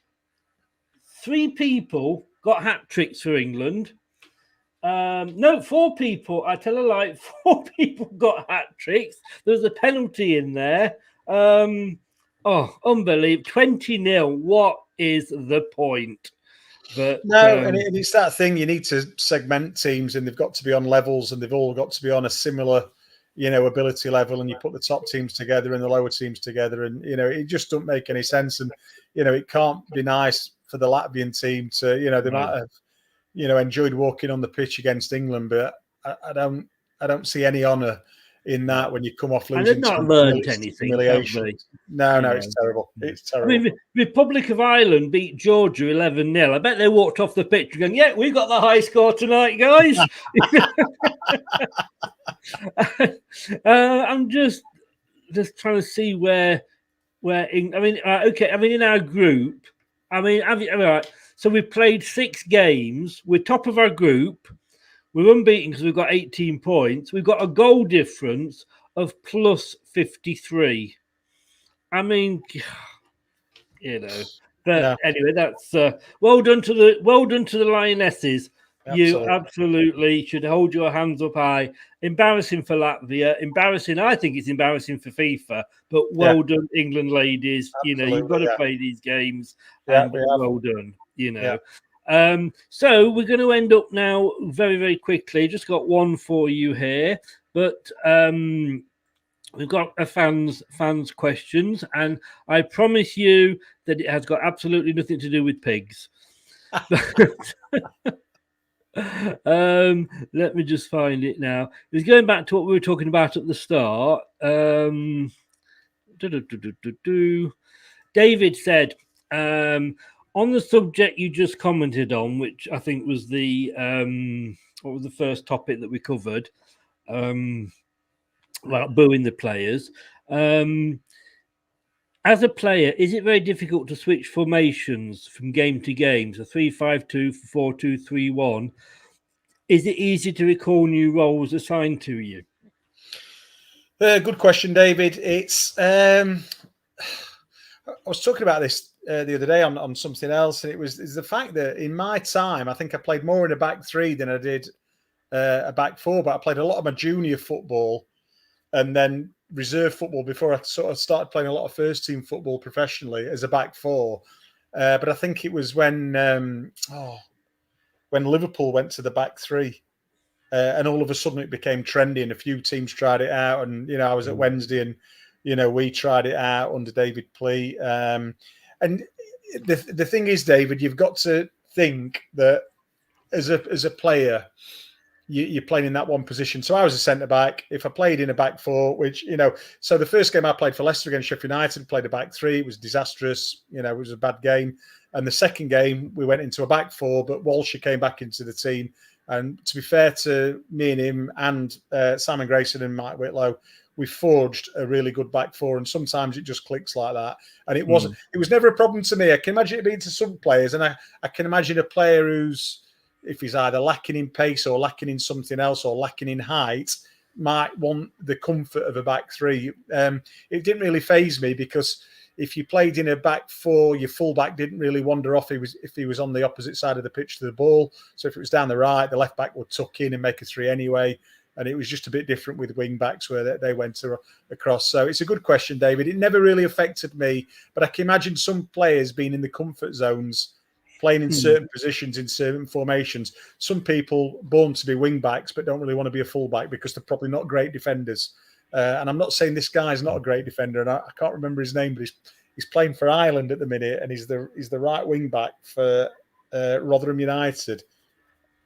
3 people got hat tricks for England. No, 4 people. I tell a lie. 4 people got hat tricks. There was a penalty in there. Oh, unbelievable. 20-0. What is the point? But and it's that thing, you need to segment teams and they've got to be on levels and they've all got to be on a similar, ability level, and you put the top teams together and the lower teams together, and, it just don't make any sense. And, it can't be nice for the Latvian team to, they might have, enjoyed walking on the pitch against England, but I don't see any honour in that when you come off losing. And they've not learned anything, have they? No, it's terrible. It's terrible. I mean, Republic of Ireland beat Georgia 11-0. I bet they walked off the pitch going, "Yeah, we got the high score tonight, guys." I'm just trying to see where okay. I mean, in our group, all right. So we played 6 games. We're top of our group. We're unbeaten because we've got 18 points. We've got a goal difference of plus 53. I mean, But anyway, that's well done to the Lionesses. Absolutely. You absolutely should hold your hands up high. Embarrassing for Latvia. Embarrassing. I think it's embarrassing for FIFA. But well done, England ladies. Absolutely, you've got to play these games. Well done. So we're going to end up now very, very quickly. Just got one for you here, but we've got a fans questions, and I promise you that it has got absolutely nothing to do with pigs. Let me just find it now. It's going back to what we were talking about at the start. David said, on the subject you just commented on, which I think was the what was the first topic that we covered, booing the players. As a player, is it very difficult to switch formations from game to game? So 3-5-2, 4-2-3-1. Is it easy to recall new roles assigned to you? Good question, David. It's I was talking about this the other day on something else, and it's the fact that in my time, I think I played more in a back 3 than I did a back 4, but I played a lot of my junior football and then reserve football before I sort of started playing a lot of first team football professionally as a back 4. But I think it was when Liverpool went to the back 3, and all of a sudden it became trendy, and a few teams tried it out. And I was at Wednesday, and we tried it out under David Plea. And the thing is, David, you've got to think that as a player, you're playing in that one position. So I was a centre back. If I played in a back 4, which, so the first game I played for Leicester against Sheffield United, played a back 3. It was disastrous. It was a bad game. And the second game, we went into a back 4, but Walsher came back into the team. And to be fair to me and him and Simon Grayson and Mike Whitlow, we forged a really good back 4. And sometimes it just clicks like that. And it was never a problem to me. I can imagine it being to some players. And I can imagine a player who's, if he's either lacking in pace or lacking in something else or lacking in height, might want the comfort of a back 3. It didn't really faze me, because if you played in a back 4, your fullback didn't really wander off if he was on the opposite side of the pitch to the ball. So if it was down the right, the left back would tuck in and make a 3 anyway. And it was just a bit different with wing backs where they went across. So it's a good question, David. It never really affected me, but I can imagine some players being in the comfort zones playing in certain positions, in certain formations. Some people born to be wing backs, but don't really want to be a fullback because they're probably not great defenders. And I'm not saying this guy's not a great defender, and I can't remember his name, but he's playing for Ireland at the minute, and he's the right wing back for Rotherham United.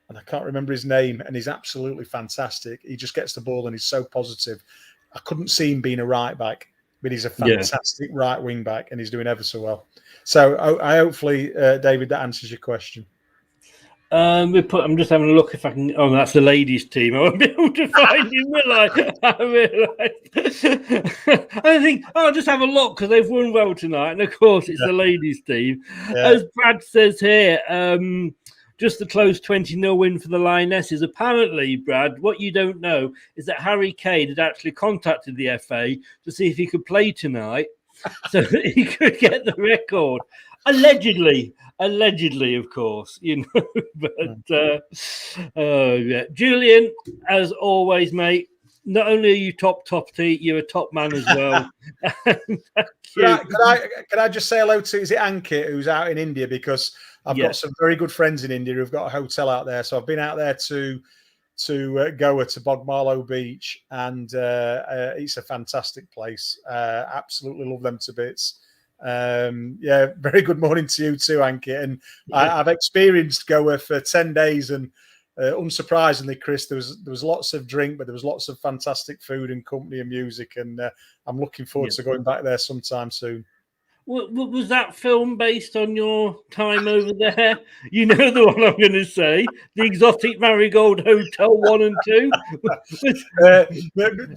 And I can't remember his name, and he's absolutely fantastic. He just gets the ball and he's so positive. I couldn't see him being a right back, but he's a fantastic right wing back, and he's doing ever so well. So I hopefully, David, that answers your question. I'm just having a look if I can. Oh, that's the ladies' team. I won't be able to find him, will I? I realise. I think I'll just have a look because they've won well tonight, and of course it's the ladies' team. Yeah. As Brad says here, just the close 20-0 win for the Lionesses. Apparently, Brad, what you don't know is that Harry Kane had actually contacted the FA to see if he could play tonight, so that he could get the record. Allegedly, of course, you know. But Julian, as always, mate. Not only are you top tee, you're a top man as well. Can I just say hello to, is it Ankit, who's out in India? Because I've got some very good friends in India who've got a hotel out there. So I've been out there to Goa, to Bogmarlo Beach, and it's a fantastic place. Absolutely love them to bits. Very good morning to you too, Ankit. And I've experienced Goa for 10 days, and unsurprisingly, Chris, there was lots of drink, but there was lots of fantastic food and company and music, and I'm looking forward to going back there sometime soon. Was that film based on your time over there? You know the one I'm going to say, the Exotic Marigold Hotel 1 and 2. To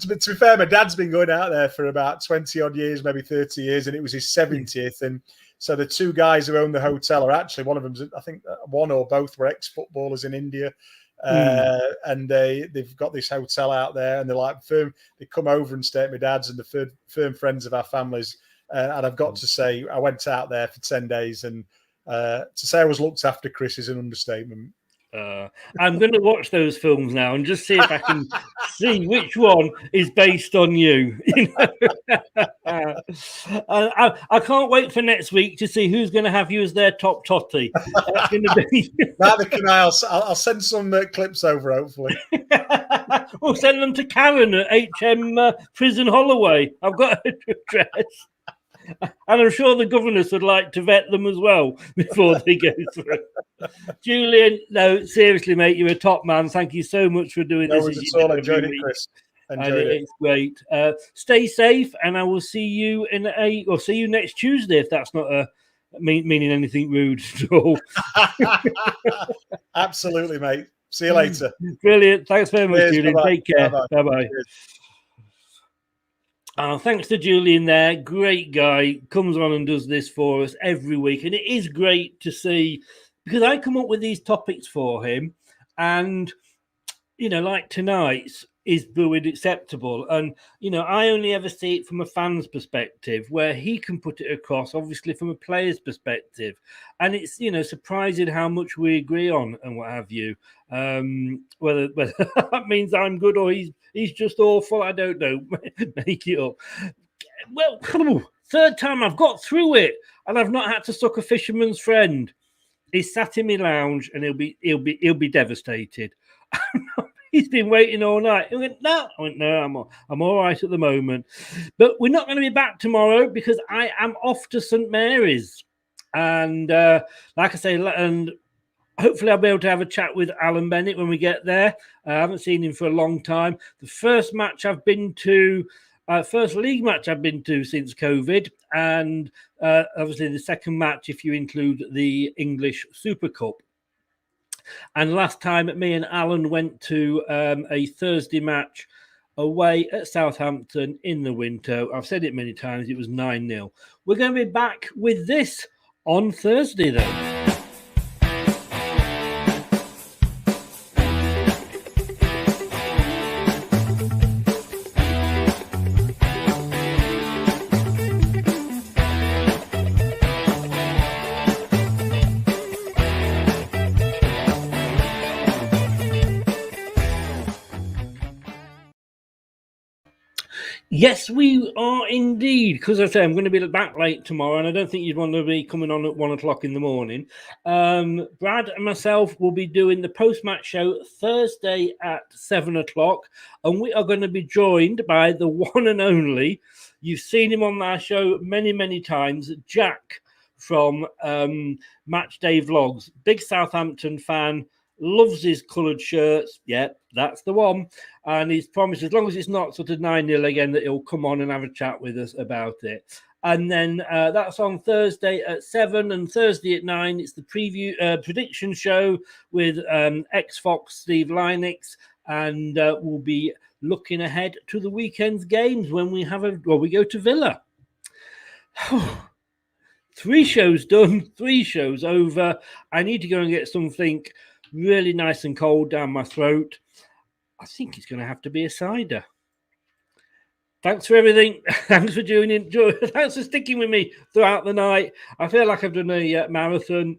be fair, my dad's been going out there for about 20 odd years, maybe 30 years, and it was his 70th. And so the two guys who own the hotel are actually, one of them, I think one or both were ex-footballers in India. And they've got this hotel out there, and they're like firm. They come over and stay at my dad's, and the firm friends of our families. And I've got to say, I went out there for 10 days, and to say I was looked after, Chris, is an understatement. I'm going to watch those films now and just see if I can see which one is based on you. I can't wait for next week to see who's going to have you as their top totty. That's going to be. I'll send some clips over, hopefully. We'll send them to Karen at HM Prison Holloway. I've got her address. And I'm sure the governors would like to vet them as well before they go through. Julian, no, seriously, mate, you're a top man. Thank you so much for doing this. I enjoyed it, Chris. It's great. Stay safe, and I will see you see you next Tuesday, if that's not meaning anything rude at all. Absolutely, mate. See you later. Brilliant. Thanks very much, Julian. Bye-bye. Take care. Bye-bye. Bye-bye. Thanks to Julian there. Great guy. Comes on and does this for us every week. And it is great to see, because I come up with these topics for him. And, like tonight's is booing acceptable. And, I only ever see it from a fan's perspective, where he can put it across, obviously, from a player's perspective. And it's, surprising how much we agree on and what have you. Whether that means I'm good or he's just awful, I don't know. Make it up. Well, third time I've got through it, and I've not had to suck a fisherman's friend. He's sat in my lounge, and he'll be devastated. He's been waiting all night. He went, no. I went, no, I'm all right at the moment. But we're not going to be back tomorrow because I am off to St. Mary's. And like I say, and hopefully I'll be able to have a chat with Alan Bennett when we get there. I haven't seen him for a long time. The first match I've been to, first league match I've been to since COVID. And obviously the second match, if you include the English Super Cup. And last time me and Alan went to a Thursday match away at Southampton in the winter. I've said it many times, it was 9-0. We're going to be back with this on Thursday, though. Yes, we are indeed. Because I say I'm going to be back late tomorrow, and I don't think you'd want to be coming on at 1 o'clock in the morning. Brad and myself will be doing the post-match show Thursday at 7 o'clock, and we are going to be joined by the one and only. You've seen him on our show many, many times, Jack from Match Day Vlogs. Big Southampton fan, loves his coloured shirts. Yeah, that's the one. And he's promised, as long as it's not sort of 9-0 again, that he'll come on and have a chat with us about it. And then that's on Thursday at 7, and Thursday at 9, it's the prediction show with X-Fox Steve Linux, and we'll be looking ahead to the weekend's games when we go to Villa. 3 shows done, 3 shows over. I need to go and get something really nice and cold down my throat. I think it's going to have to be a cider. Thanks for everything. Thanks for tuning in. Thanks for sticking with me throughout the night. I feel like I've done a marathon.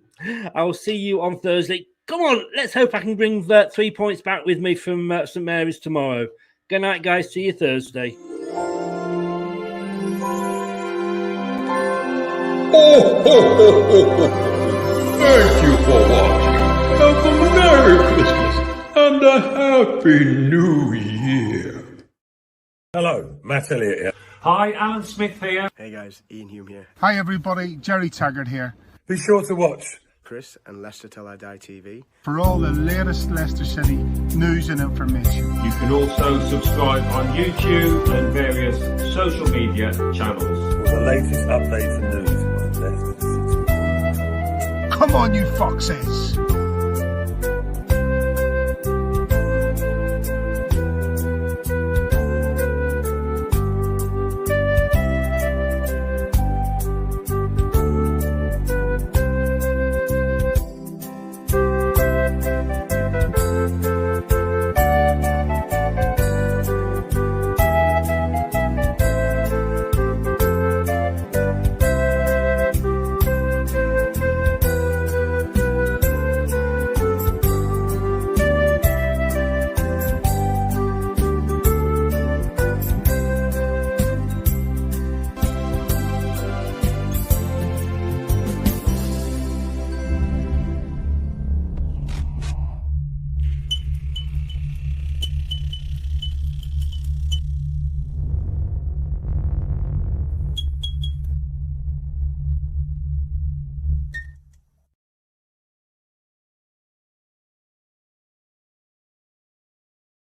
I'll see you on Thursday. Come on, let's hope I can bring 3 points back with me from St Mary's tomorrow. Good night, guys. See you Thursday. Oh, ho, ho, ho, ho. Thank you for watching. Have a Merry Christmas and a Happy New Year. Hello, Matt Elliott here. Hi, Alan Smith here. Hey guys, Ian Hume here. Hi everybody, Jerry Taggart here. Be sure to watch Chris and Leicester Till I Die TV. For all the latest Leicester City news and information. You can also subscribe on YouTube and various social media channels. for the latest updates and news on Leicester City. Come on, you foxes!